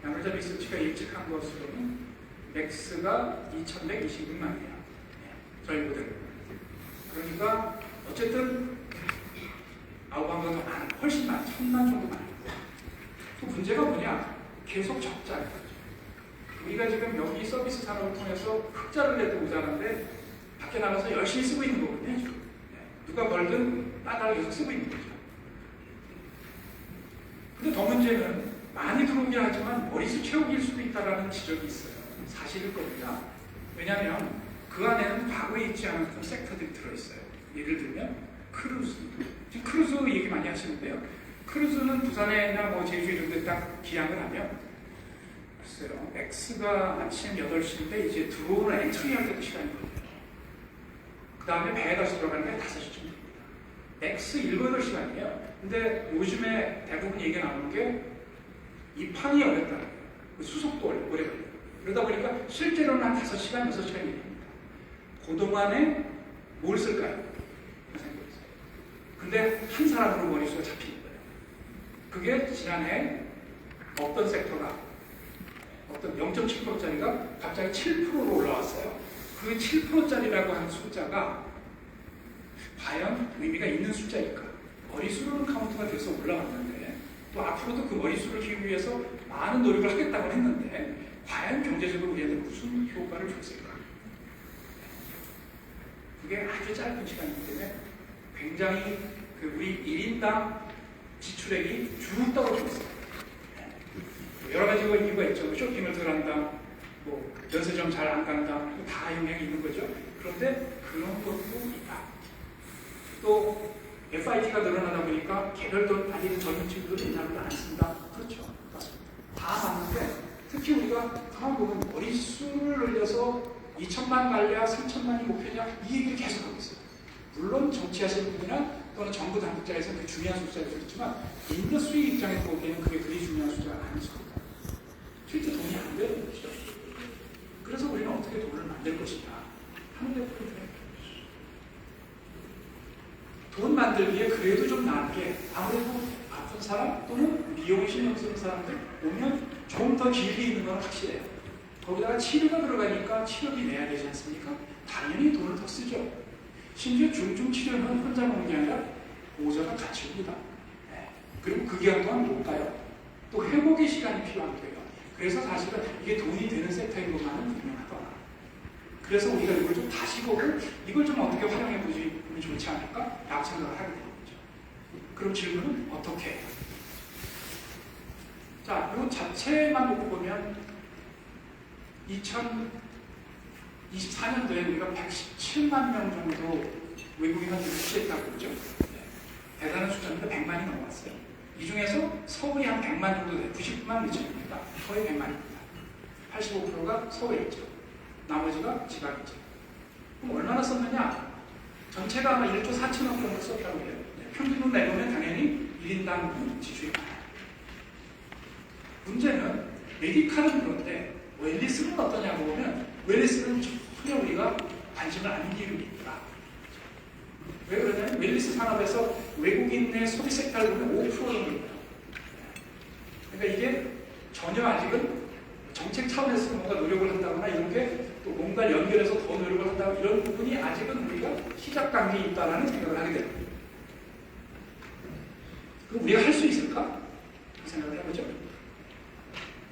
야물자 리서치가 예측한 것으로는 맥스가 2126만이에요. 저희 모델. 그러니까 어쨌든 아웃바운드가 더 많아. 훨씬 많아. 1000만 정도 많아요. 또 문제가 뭐냐? 계속 적자예요. 우리가 지금 여기 서비스 산업을 통해서 흑자를 내도 모자란데 밖에 나가서 열심히 쓰고 있는 거거든요. 누가 벌든 따다가 계속 쓰고 있는 거죠. 근데 더 문제는 많이 들어오긴 하지만 머리수 채우기일 수도 있다는 지적이 있어요. 사실일 겁니다. 왜냐하면 그 안에는 과거에 있지 않았던 섹터들이 들어있어요. 예를 들면 크루즈. 지금 크루즈 얘기 많이 하시는데요. 크루즈는 부산이나 뭐 제주 이런 데 딱 기항을 하면 글쎄요. X가 아침 8시인데 이제 들어오는 엔트리할 때도 시간이 걸려요. 그 다음에 배에 다시 들어가는 게 5시쯤 됩니다. X 7, 8시간이에요. 근데 요즘에 대부분 얘기가 나오는 게 이 판이 어렵다는 거예요. 수속도 오래 걸려요. 그러다 보니까 실제로는 한 5시간, 6시간이 됩니다. 그동안에 뭘 쓸까요? 근데 한 사람으로 머릿수가 잡히는 거예요. 그게 지난해 어떤 섹터가 어떤 0.7%짜리가 갑자기 7%로 올라왔어요. 그 7%짜리라고 하는 숫자가 과연 의미가 있는 숫자일까? 머릿수로는 카운트가 돼서 올라왔는데 또 앞으로도 그 머릿수를 키우기 위해서 많은 노력을 하겠다고 했는데 과연 경제적으로 우리한테 무슨 효과를 줬을까? 그게 아주 짧은 시간이기 때문에 굉장히 그 우리 1인당 지출액이 쭉 떨어지고 있어요. 여러 가지 이유가 있죠. 쇼핑을 덜 한다, 뭐 면세점 잘 안 간다, 다 영향이 있는 거죠. 그런데 그런 것도 있다. 또 FIT가 늘어나다 보니까 개별도 아닌 젊은 친구들 인사를 안 쓴다. 그렇죠. 다 맞는데 특히 우리가 가만 보면 머릿수를 늘려서 2천만 갈래야 3천만이 목표냐 이 얘기를 계속 하고 있어요. 물론 정치하시는 분이나 또는 정부 당국자에서 그 중요한 숫자일 수 있지만 인더스트리 입장에서 보기에는 그게 그리 중요한 숫자가 아닐 수 있다. 실제 돈이 안 되는 것이죠. 그래서 우리는 어떻게 돈을 만들 것이냐 하는 데 포인트가 돈 만들기에 그래도 좀 나은 게 아무래도 아픈 사람 또는 미용 신경 쓰는 사람들 오면 좀 더 길게 있는 건 확실해요. 거기다가 치료가 들어가니까 치료비 내야 되지 않습니까? 당연히 돈을 더 쓰죠. 심지어 중증 치료는 혼자 먹는 게 아니라 보호자가 같이 옵니다. 네. 그리고 그 기간 동안 못 가요. 또 회복의 시간이 필요한 거예요. 그래서 사실은 이게 돈이 되는 섹터인 것만은 분명하더라. 그래서 우리가 이걸 좀 다시 보고 이걸 좀 어떻게 활용해 보면 좋지 않을까? 라고 생각을 하게 되는 거죠. 그럼 질문은 어떻게 해요? 자, 이 자체만 놓고 보면 2024년도에 우리가 117만 명 정도 외국인 환자를 취했다고 그러죠. 네. 대단한 숫자인데 100만이 넘어왔어요. 이 중에서 서울이 한 100만 정도 돼요. 99만 미천입니다. 거의 100만입니다. 85%가 서울에 있죠. 나머지가 지방이죠. 그럼 얼마나 썼느냐? 전체가 아마 1조 4천억 정도 썼다고 해요. 네. 평균으로 내보면 당연히 1인당 지출이 많아요. 문제는 메디칼은 그런데 웰리스는 어떠냐고 보면 웰리스는 전혀 우리가 관심을 안 기울이고 있다. 왜 그러냐면 웰리스 산업에서 외국인의 소비 섹터를 보면 5% 정도입니다. 그러니까 이게 전혀 아직은 정책 차원에서 뭔가 노력을 한다거나 이런 게 또 뭔가 연결해서 더 노력을 한다거나 이런 부분이 아직은 우리가 시작 단계에 있다는 생각을 하게 됩니다. 그럼 우리가 할 수 있을까? 생각을 해보죠.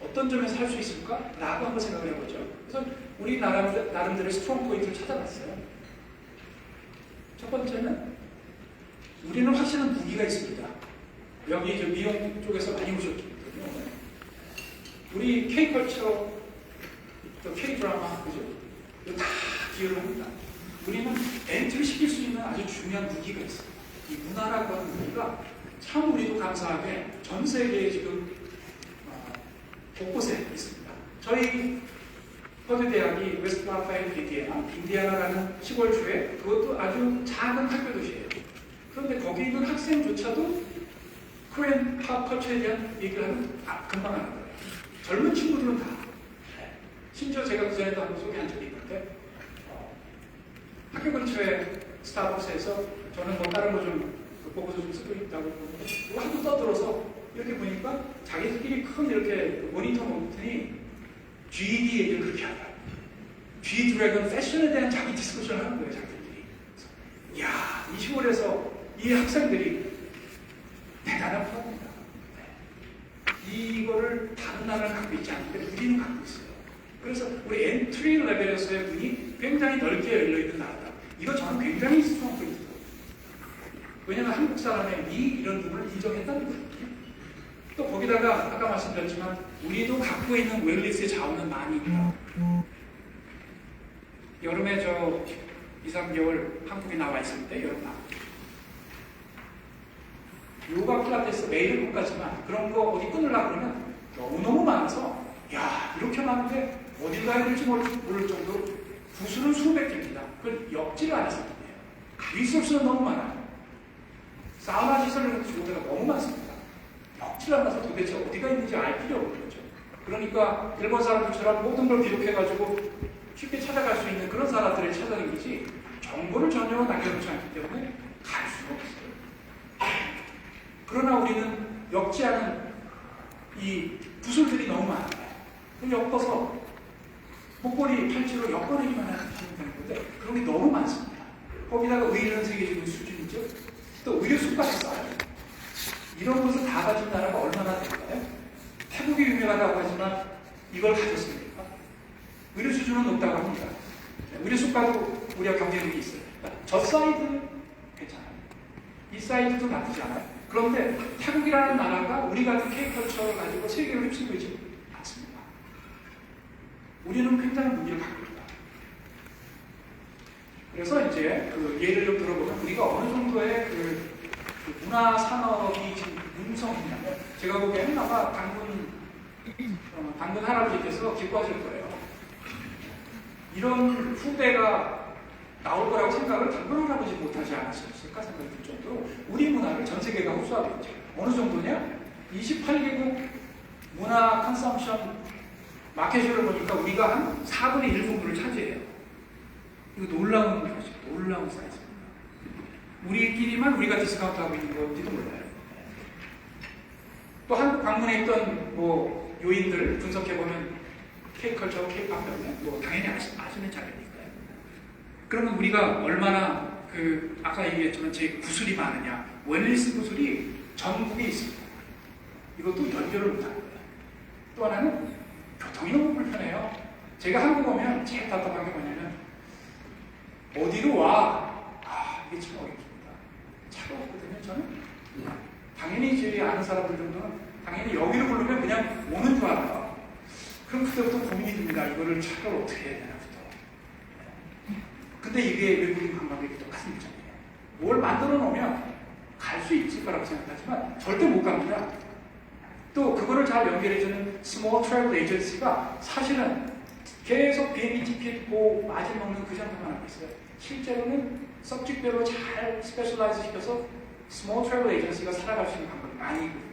어떤 점에서 할 수 있을까? 라고 한번 생각을 해보죠. 그래서 우리 나름대로의 스트롱 포인트를 찾아봤어요. 첫 번째는 우리는 확실한 무기가 있습니다. 여기 이제 미용 쪽에서 많이 오셨거든요. 우리 K컬처, 또 K드라마, 그죠? 이거 다 기여를 합니다. 우리는 엔트리 시킬 수 있는 아주 중요한 무기가 있어요. 이 문화라고 하는 무기가 참 우리도 감사하게 전 세계에 지금 곳곳에 있습니다. 저희 퍼드 대학이 웨스트 라파엘 인디애나라는 시골주에 그것도 아주 작은 학교 도시예요. 그런데 거기 있는 학생조차도 코리안 팝 컬처에 대한 얘기를 하면 금방 하는 거예요. 젊은 친구들은 다. 심지어 제가 그전에도 한번 소개한 적이 있는데 학교 근처에 스타벅스에서 저는 뭐 다른 거 좀 보고서 좀 쓰고 있다고 그러는데 그거 한번 떠들어서 이렇게 보니까 자기들끼리 큰 이렇게 모니터 모니터니 GD 얘기를 그렇게 하더라고요. G 드래곤 패션에 대한 자기 디스커션을 하는 거예요, 자기들끼리. 이야, 이 시골에서 이 학생들이 대단한 프로입니다. 이거를 다른 나라는 갖고 있지 않는데 우리는 갖고 있어요. 그래서 우리 엔트리 레벨에서의 문이 굉장히 넓게 열려있는 나라다. 이거 저는 굉장히 스트롱 포인트다. 왜냐하면 한국 사람의 미 이런 부분을 인정했다는 거거든요. 또 거기다가 아까 말씀드렸지만 우리도 갖고 있는 웰리스의 자원은 많이 있다. 여름에 저 2, 3개월 한국에 나와 있을 때 여름 나 요가 필라테스 매일은 못 가지만 그런 거 어디 끊으려고 그러면 너무너무 많아서 야 이렇게 많은데 어딜 가야 될지 모를 정도로 부수는 수백 개입니다. 그걸 엮지를 않았었거든요. 리소스는 너무 많아요. 사우나 시설을 주고 데가 너무 많습니다. 엮지를 않아서 도대체 어디가 있는지 알 필요 없는 거죠. 그러니까 일본 사람들처럼 모든 걸 기록해가지고 쉽게 찾아갈 수 있는 그런 사람들을 찾아다니지 정보를 전혀 남겨놓지 않기 때문에 갈 수가 없어요. 그러나 우리는 엮지 않은 이 부술들이 너무 많아요. 엮어서 목걸이 팔찌로 엮어내기만 하면 되는 건데 그런 게 너무 많습니다. 거기다가 의류는 세계적인 수준이죠. 또 의류 숙박이 싸요. 이런 것을 다 가진 나라가 얼마나 될까요? 태국이 유명하다고 하지만 이걸 가졌습니까? 의류 수준은 높다고 합니다. 의류 숙박도 우리가 경쟁력이 있어요. 저 사이드는 괜찮아요. 이 사이드도 나쁘지 않아요. 그런데 태국이라는 나라가 우리 같은 K컬처를 가지고 세계를 휩쓸고 있지 않습니다. 우리는 굉장히 무기를 갖고 있다. 그래서 이제 그 예를 좀 들어보면 우리가 어느 정도의 그 문화 산업이 지금 융성이냐면 제가 보기에는 아마 당근 할아버지께서 기뻐하실 거예요. 이런 후배가 나올 거라고 생각을 당근 할아버지 못하지 않았을까 생각이 들 정도로 우리 문화를 전 세계가 흡수하고 있죠. 어느 정도냐? 28개국 문화 컨섬션 마켓을 보니까 우리가 한 4분의 1분을 차지해요. 이거 놀라운 것이죠. 놀라운 사이즈입니다. 우리끼리만 우리가 디스카운트하고 있는 건지도 몰라요. 또 한국 방문에 있던 뭐 요인들 분석해보면 K컬처, K팝 때문에 뭐 당연히 아시는 자리니까요. 그러면 우리가 얼마나 그 아까 얘기했지만 제 구슬이 많으냐. 웰리스 구슬이 전국에 있습니다. 이것도 연결을 못하는 거예요. 또 하나는 교통이 너무 불편해요. 제가 한국 오면 제일 답답한 게 뭐냐면 어디로 와? 이게 참 어렵습니다. 차가 없거든요, 저는. 당연히 제 아는 사람들 정도는 당연히 여기로 부르면 그냥 오는 줄 알아요. 그럼 그때부터 고민이 듭니다. 이거를 차를 어떻게 해야 되나부터. 근데 이게 외국인 관광객이 똑같은 입장이에요. 뭘 만들어 놓으면 갈 수 있을 거라고 생각하지만 절대 못 갑니다. 또 그거를 잘 연결해주는 스몰 트래블 에이전시가 사실은 계속 비행기 티켓 마진 먹는 그 정도만 하고 있어요. 실제로는 서브젝트별로 잘 스페셜라이즈 시켜서 스몰 트래블 에이전시가 살아갈 수 있는 방법이 많이 있거든요.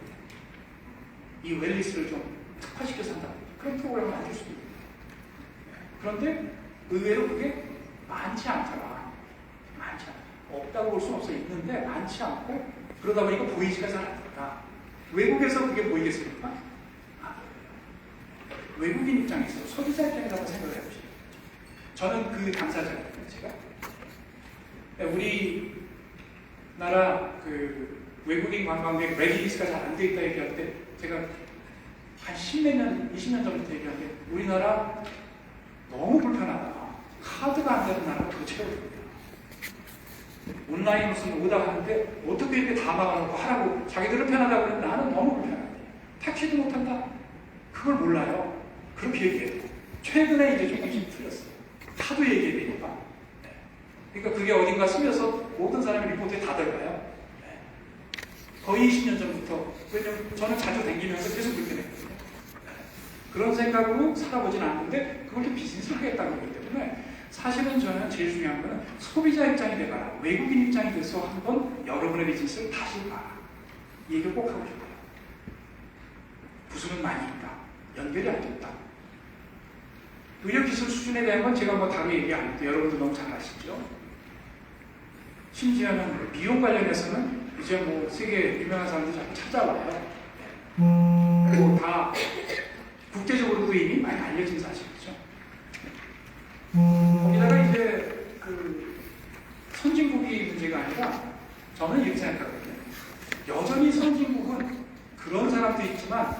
이 웰리스를 좀 특화시켜서 한다. 그런 프로그램을 만들 수도 있습니다. 그런데 의외로 그게 많지 않더라. 많지 않더라. 없다고 볼 수는 없어. 있는데 많지 않고 그러다 보니까 보이지가 잘 않는다. 외국에서 그게 보이겠습니까? 외국인 입장에서 소비자 입장에서 한번 생각을 해보시죠. 저는 그 당사자거든요, 제가. 우리나라 그 외국인 관광객 레디리스가 잘 안 돼 있다 얘기할 때 제가 한 10몇 년, 20년 전부터 얘기하는데 우리나라 너무 불편하다. 카드가 안 되는 나라가 도대체 어디입니까? 온라인 무슨 오다 하는데 어떻게 이렇게 다 막아놓고 하라고 자기들은 편하다고 그러는데 나는 너무 불편하다. 택시도 못한다? 그걸 몰라요. 그렇게 얘기해요. 최근에 이제 조금씩 틀렸어요. 카드 얘기해야 되니까. 네. 그러니까 그게 어딘가 쓰면서 모든 사람이 리포트에 다 들어가요. 네. 거의 20년 전부터. 왜냐면 저는 자주 다니면서 계속 그렇게 됐거든요. 네. 그런 생각으로 살아보진 않는데 그걸 비즈니스를 하겠다는 거기 때문에 사실은 저는 제일 중요한 거는 소비자 입장이 되거나 외국인 입장이 돼서 한번 여러분의 비즈니스를 다시 봐라. 이 얘기를 꼭 하고 싶어요. 부수는 많이 있다. 연결이 안 됐다. 의료기술 수준에 대한 건 제가 뭐 다르게 얘기 안 해도 여러분도 너무 잘 아시죠? 심지어는 미용 관련해서는 이제 뭐 세계 유명한 사람들이 자꾸 찾아와요. 그리고 다 국제적으로도 이미 많이 알려진 사실이죠. 거기다가 이제 그 선진국이 문제가 아니라 저는 이렇게 생각하거든요. 여전히 선진국은 그런 사람도 있지만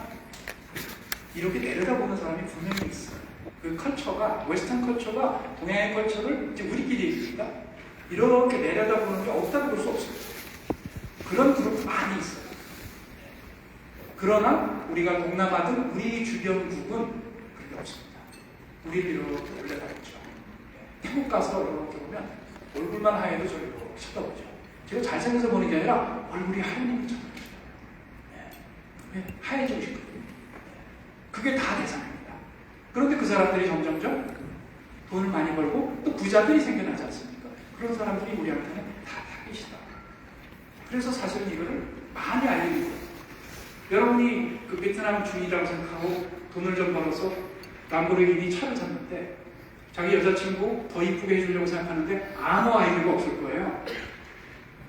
이렇게 내려다보는 사람이 분명히 있어요. 그 컬처가, 웨스턴 컬처가 동양의 컬처를 이제 우리끼리 얘기합니다. 이렇게 내려다보는 게 없다고 볼 수 없어요. 그런 그룹 많이 있어요. 그러나 우리가 동남아든 우리 주변국은 그런 게 없습니다. 우리를 이렇게 올려다보죠. 태국 가서 이렇게 보면 얼굴만 하얘도 저를 이렇게 쳐다보죠. 제가 잘생겨서 보는 게 아니라 얼굴이 하얘는 거 쳐다보죠. 하얘지고 싶거든요. 그게 다 대상입니다. 그런데 그 사람들이 점점점 돈을 많이 벌고 또 부자들이 생겨나지 않습니까? 그런 사람들이 우리한테는 다 타깃이다. 그래서 사실은 이거를 많이 알리고 여러분이 그 베트남 주인이라고 생각하고 돈을 좀 벌어서 람보르기니 차를 샀는데 자기 여자친구 더 이쁘게 해주려고 생각하는데 아무 아이디어가 없을 거예요.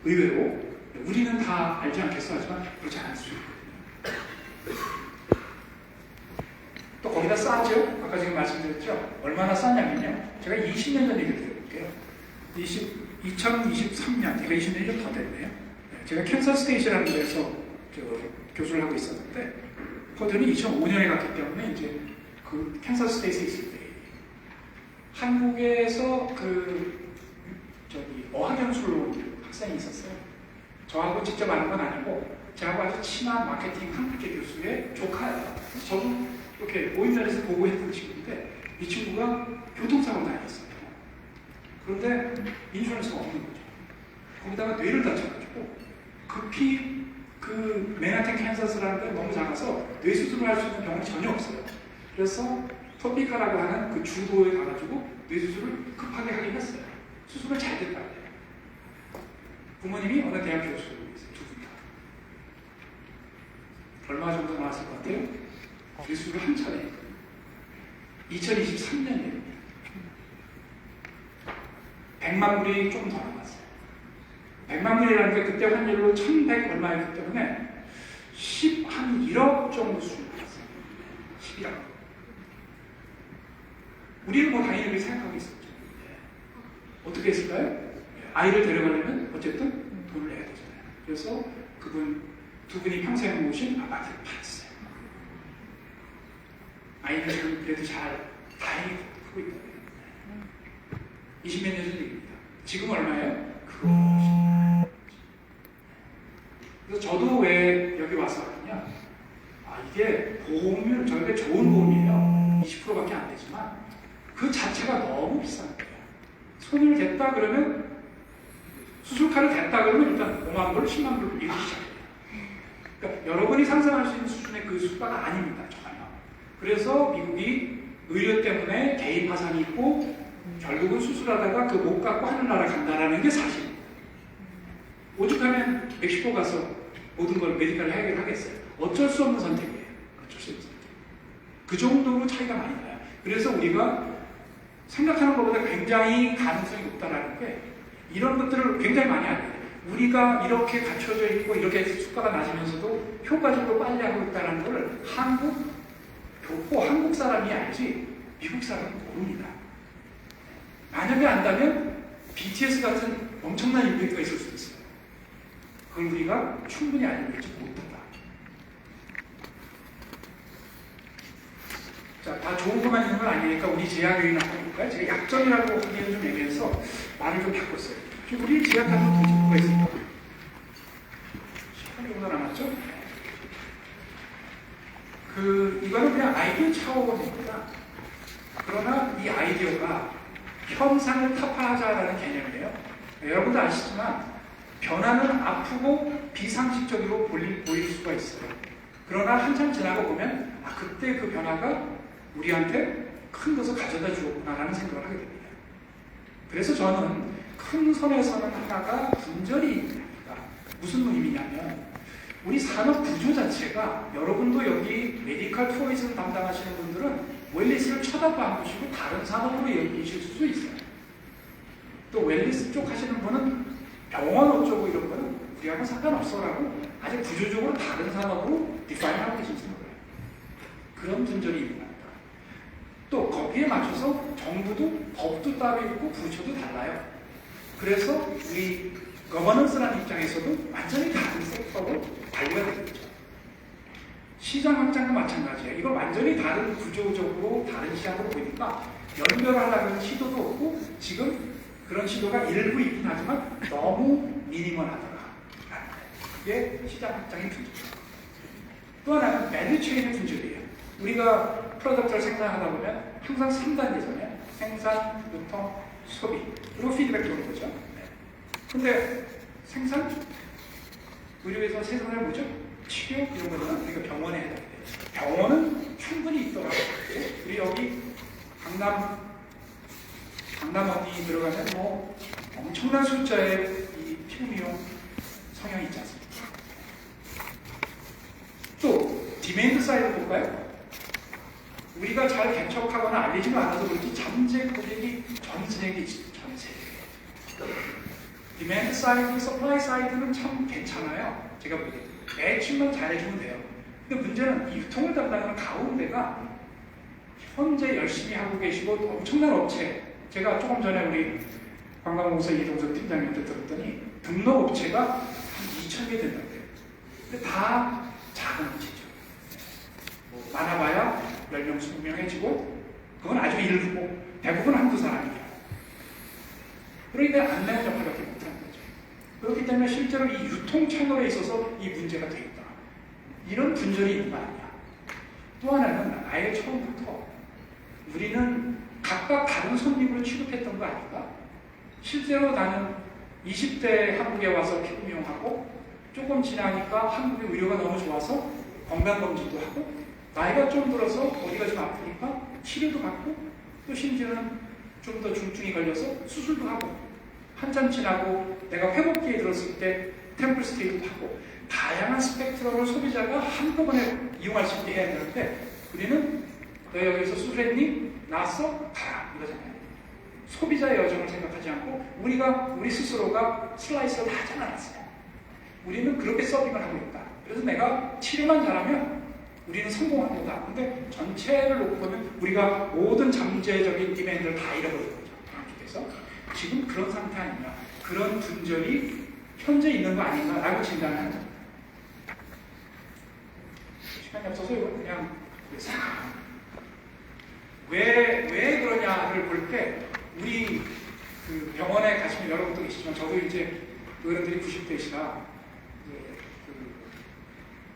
의외로 우리는 다 알지 않겠어 하지만 그렇지 않을 수 있거든요. 또 거기다 싸죠? 아까 지금 말씀드렸죠? 얼마나 쌌냐면요. 제가 20년 전 얘기를 드려볼게요. 2023년, 제가 20년이 좀 더 됐네요. 제가 캔서스 스테이시라는 데서 교수를 하고 있었는데, 퍼든이 2005년에 갔기 때문에 이제 그 캔서스 스테이시에 있을 때, 한국에서 어학연수로 학생이 있었어요. 저하고 직접 아는 건 아니고, 저하고 아주 친한 마케팅 한국계 교수의 조카예요. 저도 이렇게 모임 자리에서 보고 했던 친구인데 이 친구가 교통사고를 당했어요. 그런데 인슈런스가 없는 거죠. 거기다가 뇌를 다쳐가지고 급히 그 맨하탄 캔서스라는 데 너무 작아서 뇌 수술을 할 수 있는 병원이 전혀 없어요. 그래서 토피카라고 하는 그 주도에 가가지고 뇌 수술을 급하게 하긴 했어요. 수술을 잘 됐다 그래요. 부모님이 어느 대학 교수로 있어요. 두 분 다. 얼마 정도 나왔을 것 같아요? 기술을 한 차례 2023년이에요. 100만 불이 조금 더 남았어요. 100만 불이라는 게 그때 환율로 1100 얼마였기 때문에 1억 정도 수준이 나왔어요. 11억. 우리는 뭐 당연히 그렇게 생각하고 있었죠. 어떻게 했을까요? 아이를 데려가려면 어쨌든 돈을 내야 되잖아요. 그래서 두 분이 평생 모신 아파트를 팔았어요. 아이는 지금 그래도 잘 다행히 크고 있다. 20몇 년 전 얘기입니다. 지금 얼마예요? 그거. 그래서 저도 왜 여기 와서 하느냐? 이게 보험료, 저희가 좋은 보험이에요. 20%밖에 안 되지만 그 자체가 너무 비싼 거예요. 손을 댔다 그러면 수술카를 댔다 그러면 일단 5만 불, 10만 불 이렇게 시작해요. 그러니까 여러분이 상상할 수 있는 수준의 그 수가가 아닙니다. 전혀. 그래서 미국이 의료 때문에 개인 파산이 있고 결국은 수술하다가 그 못 갖고 하늘나라 간다라는 게 사실입니다. 오죽하면 멕시코 가서 모든 걸 메디컬 해결하겠어요. 어쩔 수 없는 선택이에요. 어쩔 수 없는 선택. 그 정도로 차이가 많이 나요. 그래서 우리가 생각하는 것보다 굉장히 가능성이 높다라는 게 이런 것들을 굉장히 많이 알아요. 우리가 이렇게 갖춰져 있고 이렇게 수가가 낮으면서도 효과적으로 빨리 하고 있다는 걸 교포 한국 사람이 알지 미국 사람은 모릅니다. 만약에 안다면 BTS 같은 엄청난 임팩트가 있을 수도 있어요. 그걸 우리가 충분히 알고 있지 못한다. 자, 다 좋은 것만 있는 건 아니니까 우리 제약요인 한번 볼까요? 제가 약점이라고 하기에는 좀 애매해서 말을 좀 바꿨어요. 지금 우리 제약하는 도대체 뭐가 있을까? 10분 정도 남았죠? 이거는 그냥 아이디어 차원입니다. 그러나 이 아이디어가 현상을 타파하자라는 개념이에요. 여러분도 아시지만 변화는 아프고 비상식적으로 보일 수가 있어요. 그러나 한참 지나고 보면 그때 그 변화가 우리한테 큰 것을 가져다 주었구나라는 생각을 하게 됩니다. 그래서 저는 큰 선에서는 하나가 분절이 있습니다. 무슨 의미냐면 우리 산업 구조 자체가 여러분도 여기 메디컬 투어리즘 담당하시는 분들은 웰리스를 쳐다도 안 보시고 다른 산업으로 여기실 수도 있어요. 또 웰리스 쪽 하시는 분은 병원 어쩌고 이런 거는 우리하고 상관없어라고 아주 구조적으로 다른 산업으로 디파인하고 계시는 거예요. 그런 분절이 있는 겁니다. 또 거기에 맞춰서 정부도 법도 따로 있고 부처도 달라요. 그래서 우리 거버넌스라는 입장에서도 완전히 다른 섹터로 관리가 되겠죠. 시장 확장도 마찬가지예요. 이걸 완전히 다른 구조적으로 다른 시장으로 보니까 연결하려는 시도도 없고 지금 그런 시도가 일부 있긴 하지만 너무 미니멀하더라. 이게 시장 확장의 분절이에요. 또 하나는 밸류체인의 분절이에요. 우리가 프로덕트를 생산하다 보면 항상 3단계잖아요. 생산, 유통, 소비. 그리고 피드백이 오는 거죠. 근데 생산? 의료에서 생산을 뭐죠? 치료? 이런 거는 우리가 병원에 해야 돼요. 병원은 충분히 있더라고요. 우리 여기 강남 어디 들어가면 뭐 엄청난 숫자의 이 피부 미용 성향이 있지 않습니까? 또 디맨드 사이드 볼까요? 우리가 잘 개척하거나 알리지 않아서 그렇지 잠재 고객이 전 세계에 있습니다. 전 세계에. 디맨드 사이드, 서플라이 사이드는 참 괜찮아요. 제가 보기에. 매칭만 잘해주면 돼요. 근데 문제는 이 유통을 담당하는 가운데가 현재 열심히 하고 계시고 엄청난 업체, 제가 조금 전에 우리 관광공사 이동석 팀장님한테 들었더니 등록업체가 한 2,000개 된다고요. 근데 다 작은 업체죠. 뭐 많아봐야 10명, 20명 해지고 그건 아주 일부고 대부분 한두 사람이에요. 그러니까 안내원 역할밖에 못하는 거죠. 그렇기 때문에 실제로 이 유통 채널에 있어서 이 문제가 되겠다. 이런 분절이 있는 거 아니냐. 또 하나는 아예 처음부터 우리는 각각 다른 손님을 취급했던 거 아닌가? 실제로 나는 20대 한국에 와서 피부 미용하고 조금 지나니까 한국의 의료가 너무 좋아서 건강검진도 하고 나이가 좀 들어서 어디가 좀 아프니까 치료도 받고 또 심지어는 좀 더 중증이 걸려서 수술도 하고 한참 지나고 내가 회복기에 들었을 때 템플 스테이도 하고 다양한 스펙트럼을 소비자가 한꺼번에 이용할 수 있게 해야 되는데 우리는 너 여기서 수술했니? 나왔어? 가라 이러잖아요. 소비자의 여정을 생각하지 않고 우리 스스로가 슬라이스를 하지 않았어요. 우리는 그렇게 서빙을 하고 있다. 그래서 내가 치료만 잘하면 우리는 성공한 거다. 근데 전체를 놓고 보면 우리가 모든 잠재적인 디맨드를 다 잃어버린 거죠. 한쪽에서. 지금 그런 상태 아니냐. 그런 분절이 현재 있는 거 아닌가라고 진단하는 겁니다. 시간이 없어서 이건 그냥 왜 그러냐를 볼 때 우리 그 병원에 가시면 여러분도 계시지만 저도 이제 어른들이 90대시라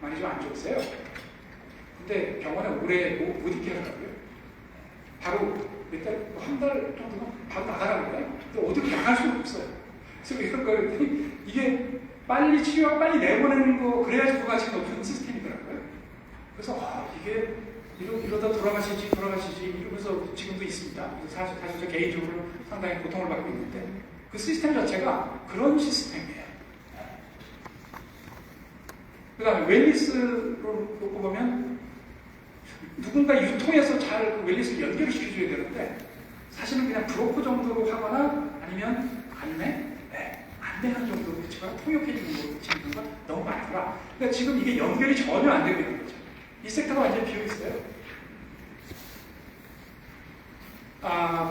많이 좀 안 좋으세요. 근데 병원에 오래 못 있게 하더라고요. 바로 몇 달, 한 달 정도면 바로 나가라고 해요. 근데 어디로 나갈 수가 없어요. 그래서 이런 거 이게 빨리 치료하고 빨리 내보내는 거 그래야지 부가치가 높은 시스템이더라고요. 그래서 이게 이러다 돌아가시지 이러면서 지금도 있습니다. 사실 저 개인적으로 상당히 고통을 받고 있는데 그 시스템 자체가 그런 시스템이에요. 그 다음에 웰리스로 놓고 보면 누군가 유통해서 잘 그 웰리스를 연결을 시켜줘야 되는데 사실은 그냥 브로커 정도로 하거나 아니면 안내 되는 정도로 그치가 통역해주는 거로 그치는 경우가 너무 많더라. 그러니까 지금 이게 연결이 전혀 안 되고 있는 거죠. 이 섹터가 완전히 비어있어요.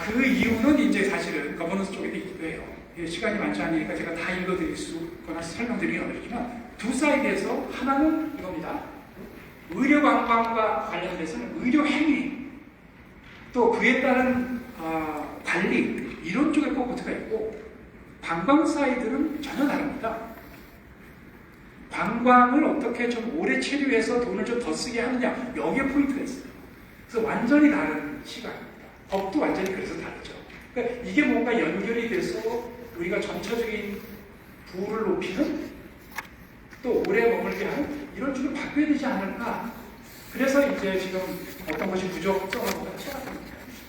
그 이유는 이제 사실은 거버넌스 쪽에도 있기도 해요. 시간이 많지 않으니까 제가 다 읽어드릴 수거나 설명드리기 어렵지만 두 사이드에서 하나는 이겁니다. 의료 관광과 관련돼서는 의료 행위 또 그에 따른 관리 이런 쪽에 포커스가 있고 관광 사이드는 전혀 다릅니다. 관광을 어떻게 좀 오래 체류해서 돈을 좀 더 쓰게 하느냐 여기에 포인트가 있어요. 그래서 완전히 다른 시각입니다. 법도 완전히 그래서 다르죠. 그러니까 이게 뭔가 연결이 돼서 우리가 전체적인 부를 높이는 또 오래 머물게 하는 이런 쪽으로 바뀌어야 되지 않을까. 그래서 이제 지금 어떤 것이 부적절하고 같습니다.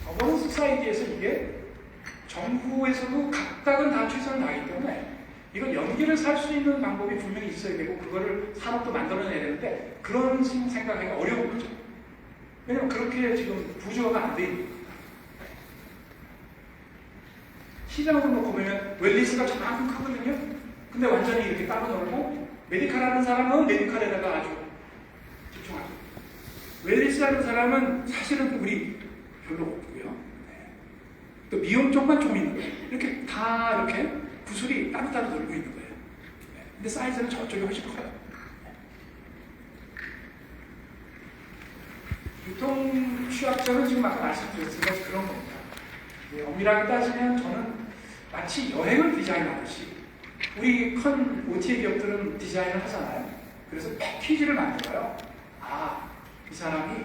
거버넌스 사이드에서 이게 정부에서도 각각은 다 최선을 다하기 때문에 이건 연기를 살 수 있는 방법이 분명히 있어야 되고 그거를 산업도 만들어내야 되는데 그런 생각하기가 어려운 거죠. 왜냐면 그렇게 지금 부조화가 안 돼 있는 겁니다. 시장으로 놓고 보면 웰리스가 저만큼 크거든요. 근데 완전히 이렇게 따로 놀고 메디칼 하는 사람은 메디칼에다가 아주 집중하죠. 웰리스 하는 사람은 사실은 우리 별로 없고요. 네. 또 미용 쪽만 좀 있는 거예요. 이렇게 다 이렇게 구슬이 따로따로 놀고 있는 거예요. 네. 근데 사이즈는 저쪽이 훨씬 커요. 유통 취약점은 지금 아까 말씀드렸으니까 그런 겁니다. 네, 엄밀하게 따지면 저는 마치 여행을 디자인하듯이 우리 큰 OTA 기업들은 디자인을 하잖아요. 그래서 패키지를 만들어요. 이 사람이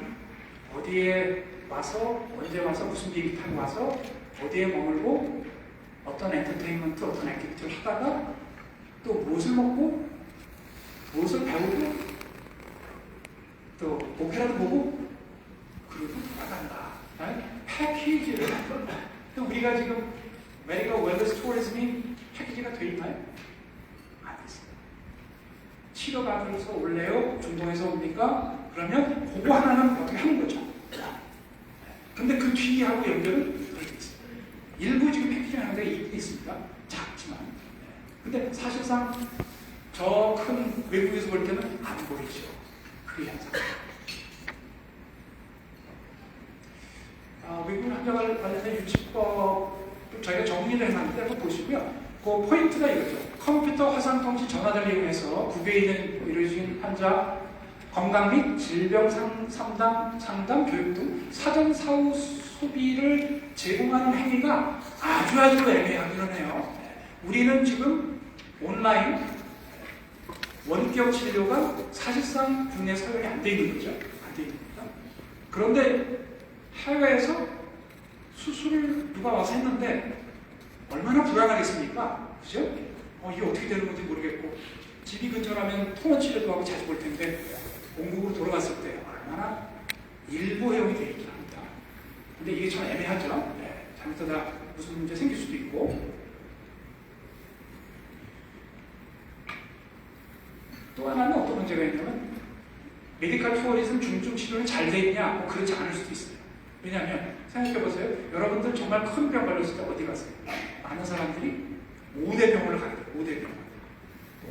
어디에 와서 언제 와서 무슨 비행기 타고 와서 어디에 머물고 어떤 엔터테인먼트 어떤 액티비티를 하다가 또 무엇을 먹고 무엇을 배우고 또 오페라도 보고 그리고 돌아간다. 패키지를 만든다. 우리가 지금 메디컬 웰너스 투어리즘이 패키지가 돼 있나요? 안 됐어요. 치료받으면서 올래요? 중동에서 옵니까? 그러면 그거 하나는 어떻게 하는 거죠. 근데 그 뒤하고 연결은 더 있어요. 일부 지금 패키지 하는 데가 있습니다. 작지만. 근데 사실상 저 큰 외국에서 볼 때는 안 보이죠. 그 현상. 외국인 환자를 관련된 유치법 저희가 정리를 해놨는데 한번 보시고요. 그 포인트가 이거죠. 컴퓨터, 화상통신, 전화를 이용해서 국외인은 이루어진 환자 건강 및 질병 상담, 교육 등 사전 사후 소비를 제공하는 행위가 아주 애매하기는 해요. 우리는 지금 온라인 원격 진료가 사실상 국내 사용이 안 돼 있는 거죠. 안 돼 있는 겁니다. 그런데 해외에서 수술을 누가 와서 했는데 얼마나 불안하겠습니까? 그죠? 이게 어떻게 되는 건지 모르겠고 집이 근처라면 통원 치료도 하고 자주 볼 텐데 본국으로 돌아갔을 때 얼마나 일부 허용이 되어 있긴 합니다. 근데 이게 참 애매하죠. 네, 잘못하다 무슨 문제 생길 수도 있고 또 하나는 어떤 문제가 있냐면 메디컬 투어리즘 중증 치료는 잘 돼 있냐? 그렇지 않을 수도 있어요. 왜냐하면 생각해보세요. 여러분들 정말 큰 병 걸렸을 때 어디 가세요? 많은 사람들이 5대 병원을 가게 돼요. 5대 병원.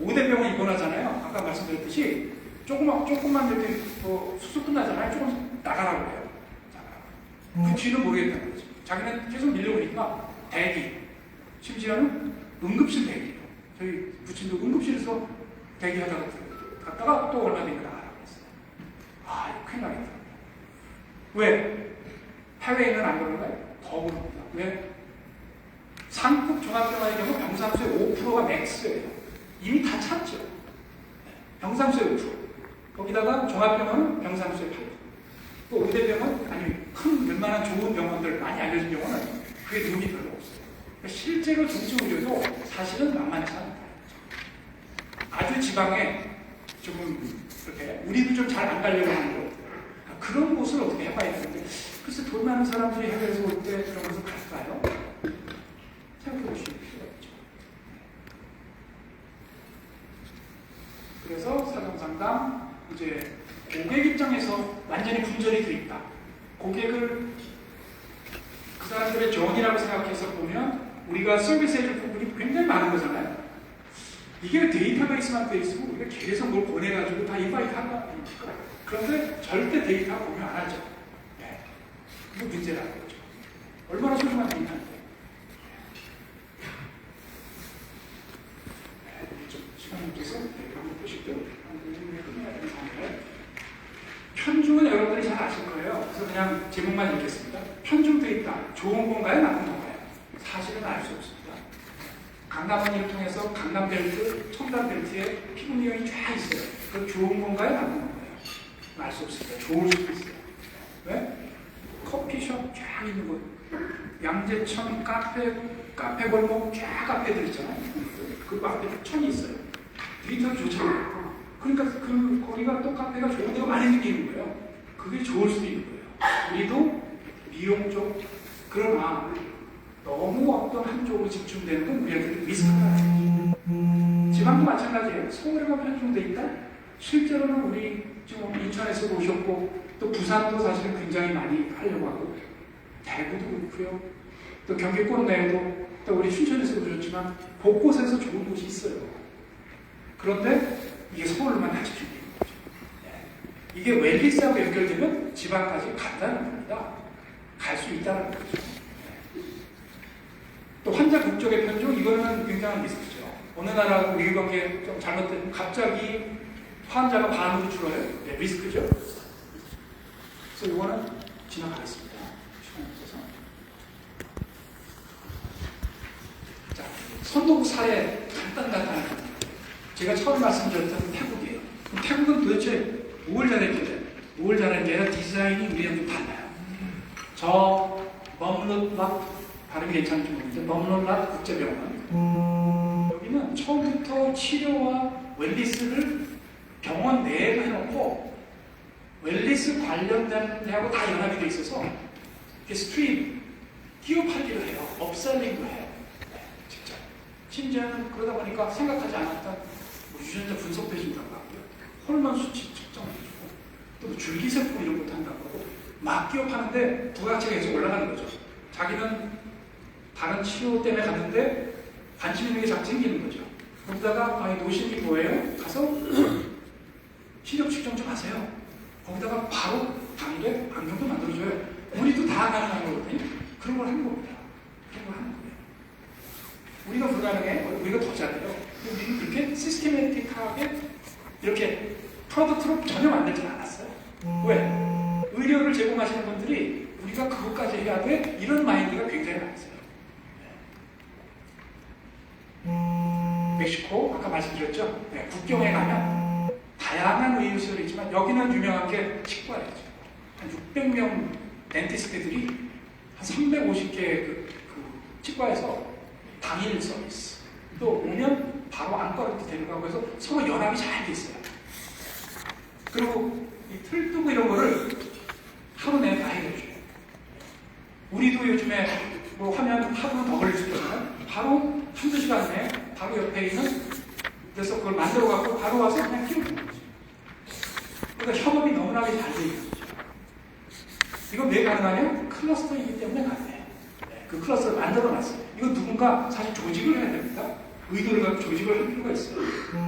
5대 병원 입원하잖아요. 아까 말씀드렸듯이 조금만 이렇게 수술 끝나잖아요. 조금 나가라고 해요. 그 뒤는 모르겠다는 거죠. 자기는 계속 밀려오니까 대기. 심지어는 응급실 대기예요. 저희 부친도 응급실에서 대기하다가 또 얼마 뒤에 나가라고 했어요. 이거 큰일 나겠다. 왜? 해외에는 안 그런가요? 더 그럽니다. 왜? 상급 종합병원의 경우 병상수의 5%가 맥스예요. 이미 다 찼죠. 병상수의 5%. 거기다가 종합병원은 병상수의 8%. 또 의대병원, 아니 큰 웬만한 좋은 병원들 많이 알려진 병원은 그게 도움이 별로 없어요. 그러니까 실제로 중증의료도 사실은 만만치 않다. 아주 지방에 조금 이렇게 우리도 좀 잘 안 가려고 하는 거 그런 곳을 어떻게 해봐야 되는데 글쎄 돈 많은 사람들이 해외에서 올 때 그런 곳을 갈까요? 생각해 보실 필요가 있죠. 그래서 사정상담 이제 고객 입장에서 완전히 분절이 돼 있다. 고객을 그 사람들의 정이라고 생각해서 보면 우리가 서비스해줄 부분이 굉장히 많은 거잖아요. 이게 데이터베이스만 돼 있으면 우리가 계속 뭘 보내가지고 다 인바이트 한다. 그런데 절대 데이터 공유 안 하죠. 네. 그게 문제라는 거죠. 얼마나 소중한 데이터인데. 네. 좀 시간이 돼서 한번 보시고요. 편중은 여러분들이 잘 아실 거예요. 그래서 그냥 제목만 읽겠습니다. 편중 데이터, 좋은 건가요? 나쁜 건가요? 사실은 알 수 없습니다. 강남을 통해서 강남벨트, 청담벨트에 피부미용이 쫙 있어요. 그건 좋은 건가요? 나쁜 건가요? 알 수 없습니다. 좋을 수도 있어요. 왜? 커피숍 쫙 있는 곳, 양재천 카페 골목 쫙 카페들 있잖아요. 그 앞에 천이 있어요. 데이터 좋잖아요. 그러니까 그 거기가 또 카페가 좋은 데가 많이 생기는 거예요. 그게 좋을 수도 있는 거예요. 우리도 미용 쪽, 그러나 너무 어떤 한쪽으로 집중되는 건 우리한테 리스크가 지방도 마찬가지예요. 서울에만 편중돼 있다? 실제로는 우리 지금 인천에서 오셨고 또 부산도 사실은 굉장히 많이 하려고 하고 대구도 그렇고요. 또 경기권 내에도 또 우리 춘천에서 오셨지만 곳곳에서 좋은 곳이 있어요. 그런데 이게 서울만 다 집중되는 거죠. 네. 이게 웰리스하고 연결되면 지방까지 간다는 겁니다. 갈 수 있다는 거죠. 네. 또 환자 국적의 편중, 이거는 굉장한 리스크죠. 어느 나라하고 우리관계 좀 잘못되면 갑자기 환자가 반으로 줄어요. 네, 리스크죠. 그래서 이거는 지나가겠습니다. 시간이 없어서. 자, 선도국 사례 간단한 제가 처음 말씀드렸던 태국이에요. 태국은 도대체 뭘 잘했길래? 뭘 잘했는지 아니라 디자인이 우리한테 달라요. 저 멈롯랏, 발음이 괜찮은지 모르겠는데 멈롯랏 국제병원, 여기는 처음부터 치료와 웰리스를 병원 내에 해놓고 웰리스 관련된 데하고 다 연합이 돼 있어서 스트림 끼워 팔기를 해요. 업셀링도 해요. 네, 직접. 심지어는 그러다 보니까 생각하지 않았던 유전자 분석해준다고 하고요. 호르몬 수치 측정해주고 또 줄기세포 이런 것도 한다고 하고 막 기업하는데 부가가치가 계속 올라가는 거죠. 자기는 다른 치료 때문에 갔는데 관심 있는 게 자꾸 생기는 거죠. 거기다가 아니 노실이 뭐예요? 가서 시력 측정 좀 하세요. 거기다가 바로 당일에 안경도 만들어줘요. 우리도 다 가능한 거거든요. 그런 걸 하는 겁니다. 그런 걸 하는 거예요. 우리가 불가능해? 우리가 더 잘해요. 우리는 그렇게 시스테매틱하게 이렇게 프로덕트로 전혀 만들지 않았어요. 왜? 의료를 제공하시는 분들이 우리가 그것까지 해야 돼? 이런 마인드가 굉장히 많았어요. 멕시코, 아까 말씀드렸죠? 네, 국경에 가면 다양한 의료시설이 있지만 여기는 유명한 게 치과예요. 한 600명 덴티스트들이 한 350개 그 치과에서 당일 서비스. 또 오면 바로 안과로 데려가고 해서 서로 연합이 잘 돼 있어요. 그리고 이 틀뜨고 이런 거를 하루 내에 다 해결해줘요. 우리도 요즘에 뭐 하면 하루 더 걸릴 수도 있지만 바로 한두 시간 내에 바로 옆에 있는 그래서 그걸 만들어 갖고 바로 와서 그냥 키우는 거죠. 그러니까 협업이 너무나게 잘 돼 있는 거죠. 이거 왜 가능하냐? 클러스터이기 때문에 가능해요. 네, 그 클러스터를 만들어 놨어요. 이거 누군가 사실 조직을 해야 됩니다. 의도를 갖고 조직을 할 필요가 있어요.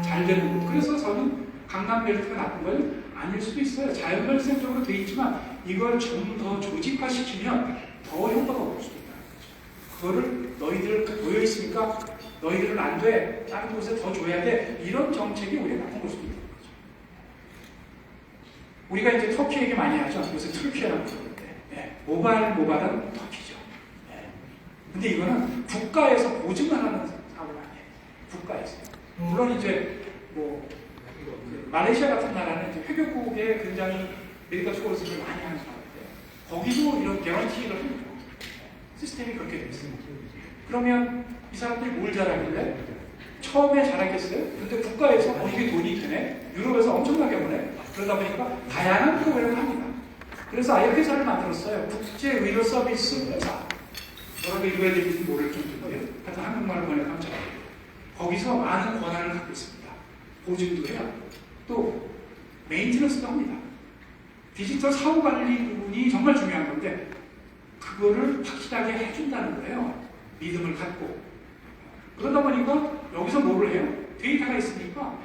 잘 되는 것. 그래서 저는 강남벨트가 나쁜 건 아닐 수도 있어요. 자연발생적으로 돼 있지만 이걸 좀 더 조직화시키면 더 효과가 올 수도 있다는 거죠. 그거를 너희들 모여 있으니까 너희들은 안 돼. 다른 곳에 더 줘야 돼. 이런 정책이 우리가 나쁜 걸 수도 있다는 거죠. 우리가 이제 터키 얘기 많이 하죠. 요새 터키라고 그러는데 모발은 터키죠. 네. 근데 이거는 국가에서 보증을 하는 사업이 아니에요. 국가에서. 물론 이제 말레이시아 같은 나라는 이제 회교국에 굉장히 메디컬 스콜스를 많이 하는 사람인데 거기도 이런 개런티를 합니다. 시스템이 그렇게 되어 있습니다. 그러면 이 사람들이 뭘 잘하길래? 처음에 잘하겠어요? 근데 국가에서 이게 돈이 되네? 유럽에서 엄청나게 보내? 그러다 보니까 다양한 프로그램을 합니다. 그래서 아예 회사를 만들었어요. 국제의료 서비스 회사. 뭐라고 읽어야 될지 모를 정도고요. 하여튼 한국말을 번역하면 잘 알아요. 거기서 많은 권한을 갖고 있습니다. 보증도 해야 하고 또 메인티넌스도 합니다. 디지털 사후관리 부분이 정말 중요한 건데 그거를 확실하게 해준다는 거예요. 믿음을 갖고. 그러다 보니까 여기서 뭐를 해요? 데이터가 있으니까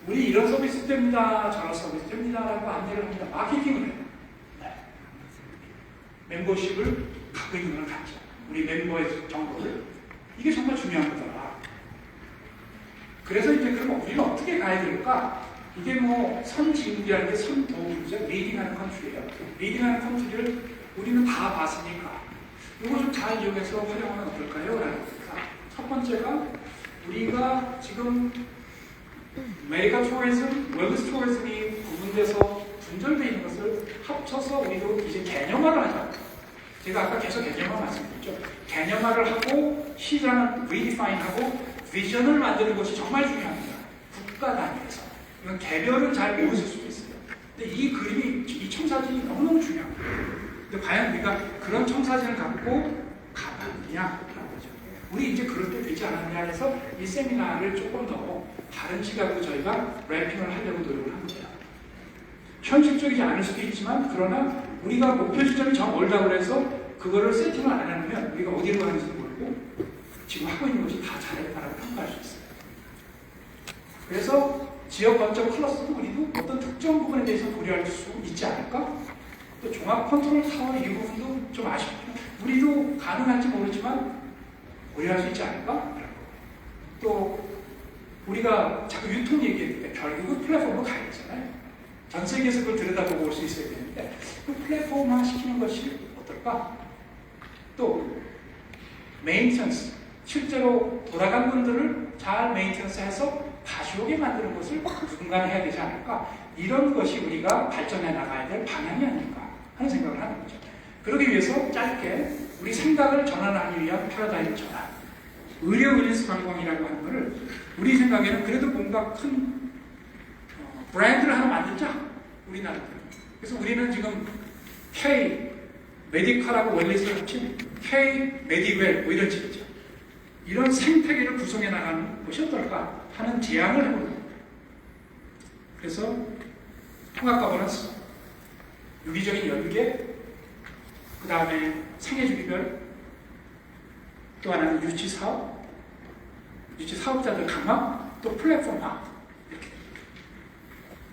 우리 이런 서비스 됩니다, 저런 서비스 됩니다라고 안내를 합니다. 마케팅을 해요. 네. 멤버십을 갖고 있는 걸 갖죠. 우리 멤버의 정보를. 이게 정말 중요한 거다. 그래서 이제 그럼 우리가 어떻게 가야 될까? 이게 뭐 선진국이라는 게 선도국이죠. 리딩하는 컨트리예요. 리딩하는 컨트리를 우리는 다 봤으니까 이거 좀 잘 이용해서 활용하면 어떨까요? 라는 겁니다. 첫 번째가 우리가 지금 메디컬 투어리즘, 웰니스 투어리즘이 구분돼서 분절되어 있는 것을 합쳐서 우리도 이제 개념화를 하자. 제가 아까 계속 개념화 말씀드렸죠. 개념화를 하고 시장을 리디파인하고 비전을 만드는 것이 정말 중요합니다. 국가 단위에서. 이건 개별은 잘 모르실 수도 있어요. 근데 이 그림이, 이 청사진이 너무너무 중요합니다. 근데 과연 우리가 그런 청사진을 갖고 가봤느냐? 우리 이제 그럴 때 되지 않았냐 해서 이 세미나를 조금 더 다른 시각으로 저희가 랩핑을 하려고 노력을 합니다. 현실적이지 않을 수도 있지만 그러나 우리가 목표 지점이 저 멀다고 해서 그거를 세팅을 안 해놓으면 우리가 어디로 가는지도 모르고 지금 하고 있는 것이 다 잘했다라고 평가할 수 있어요. 그래서 지역 거점 클러스도 우리도 어떤 특정 부분에 대해서 고려할 수 있지 않을까? 또 종합 컨트롤 타워 이 부분도 좀 아쉽고 우리도 가능할지 모르지만 고려할 수 있지 않을까? 또 우리가 자꾸 유통 얘기했는데 결국은 플랫폼으로 가야 되잖아요. 전 세계에서 그걸 들여다보고 올 수 있어야 되는데 그 플랫폼화 시키는 것이 어떨까? 또 메인텐스, 실제로 돌아간 분들을 잘 메인텐스해서 다시 오게 만드는 것을 중간에 해야 되지 않을까? 이런 것이 우리가 발전해 나가야 될 방향이 아닐까 하는 생각을 하는 거죠. 그러기 위해서 짧게 우리 생각을 전환하기 위한 패러다임 전환, 의료 웰니스 관광이라고 하는 것을 우리 생각에는 그래도 뭔가 큰 브랜드를 하나 만들자, 우리나라들. 그래서 우리는 지금 K 메디컬하고 웰니스를 합친 K 메디웰 뭐 이런 식이죠. 이런 생태계를 구성해 나가는 것이 어떨까 하는 제안을 해보는 겁니다. 그래서 통합 거버넌스, 유기적인 연계, 그 다음에 생애주기별, 또 하나는 유치사업, 유치사업자들 강화, 또 플랫폼화 이렇게.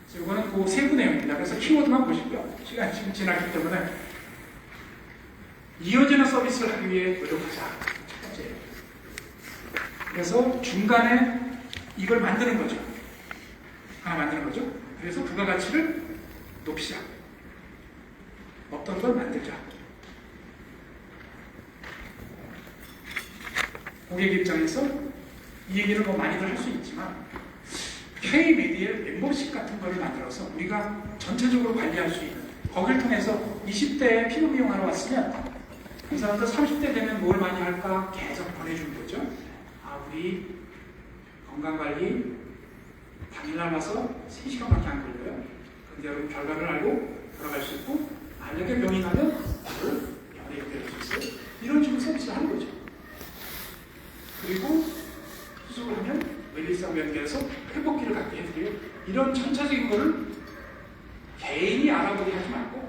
그래서 이거는 그 세부 내용입니다. 그래서 키워드만 보시고요. 시간이 지금 지났기 때문에 이어지는 서비스를 하기 위해 노력하자. 첫 번째예요. 그래서 중간에 이걸 만드는 거죠. 하나 만드는 거죠. 그래서 부가가치를 높이자. 어떤 걸 만들자. 고객 입장에서 이 얘기를 뭐 많이들 할 수 있지만 K-메디의 멤버십 같은 거를 만들어서 우리가 전체적으로 관리할 수 있는, 거기를 통해서 20대에 피부 미용하러 왔으면 이 사람들 30대 되면 뭘 많이 할까 계속 보내주는 거죠. 아, 우리 건강관리 당일날 와서 3시간밖에 안 걸려요. 근데 여러분 결과를 알고 돌아갈 수 있고, 만약에 병이 나면 바로 병원에 연결할 수 있어요. 이런 식으로 서비스를 하는 거죠. 그리고 수술을 하면 웰니스하고 연결해서 회복기를 갖게 해드려요. 이런 전체적인 거를 개인이 알아보게 하지 말고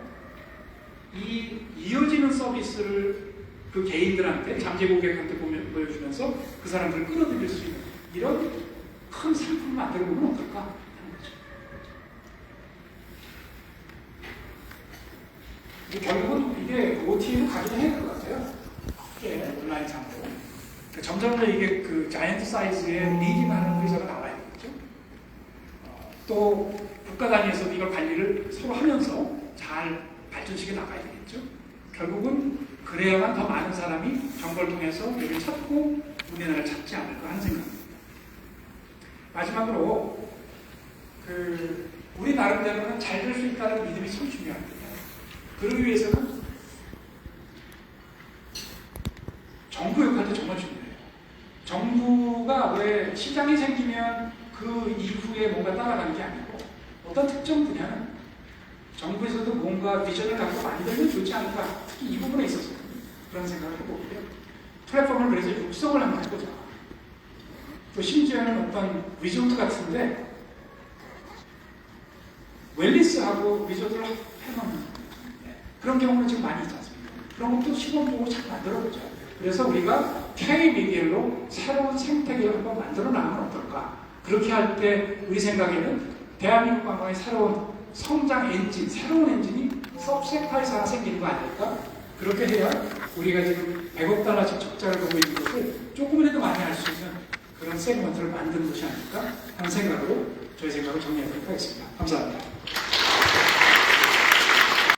이 이어지는 서비스를 그 개인들한테, 잠재 고객한테 보여주면서 그 사람들을 끌어들일 수 있는 이런 큰 상품을 만들어 보면 어떨까 하는 거죠. 결국은 이게 OTA로 가져야 될 것 같아요. 크게 온라인상으로. 점점 더 이게 그 자이언트 사이즈의 리딩하는 회사가 나와야 되겠죠. 또 국가 단위에서도 이걸 관리를 서로 하면서 잘 발전시켜 나가야 되겠죠. 결국은 그래야만 더 많은 사람이 정보를 통해서 여기를 찾고 우리나라를 찾지 않을까 하는 생각입니다. 마지막으로 우리 나름대로는 잘 될 수 있다는 믿음이 참 중요합니다. 그러기 위해서는 정부 역할도 정말 중요해요. 정부가 왜 시장이 생기면 그 이후에 뭔가 따라가는 게 아니고 어떤 특정 분야는 정부에서도 뭔가 비전을 갖고 만들면 좋지 않을까, 특히 이 부분에 있어서 그런 생각을 해보고요. 플랫폼을 그래서 육성을 한번 해보자. 또 심지어는 어떤 리조트 같은데 웰니스하고 리조트를 해놓는 그런 경우는 지금 많이 있지 않습니까? 그런 것도 시범적으로 잘 만들어보자. 그래서 우리가 K비겔로 새로운 생태계를 한번 만들어 나가면 어떨까? 그렇게 할 때 우리 생각에는 대한민국 관광의 새로운 성장 엔진, 새로운 엔진이 서브섹터에서 하나 생기는 거 아닐까? 그렇게 해야 우리가 지금 100억 달러씩 적자를 보고 있는 것을 조금이라도 많이 할 수 있는 그런 세그먼트를 만드는 것이 아닐까 하는 생각으로 저희 생각을 정리하도록 하겠습니다. 감사합니다.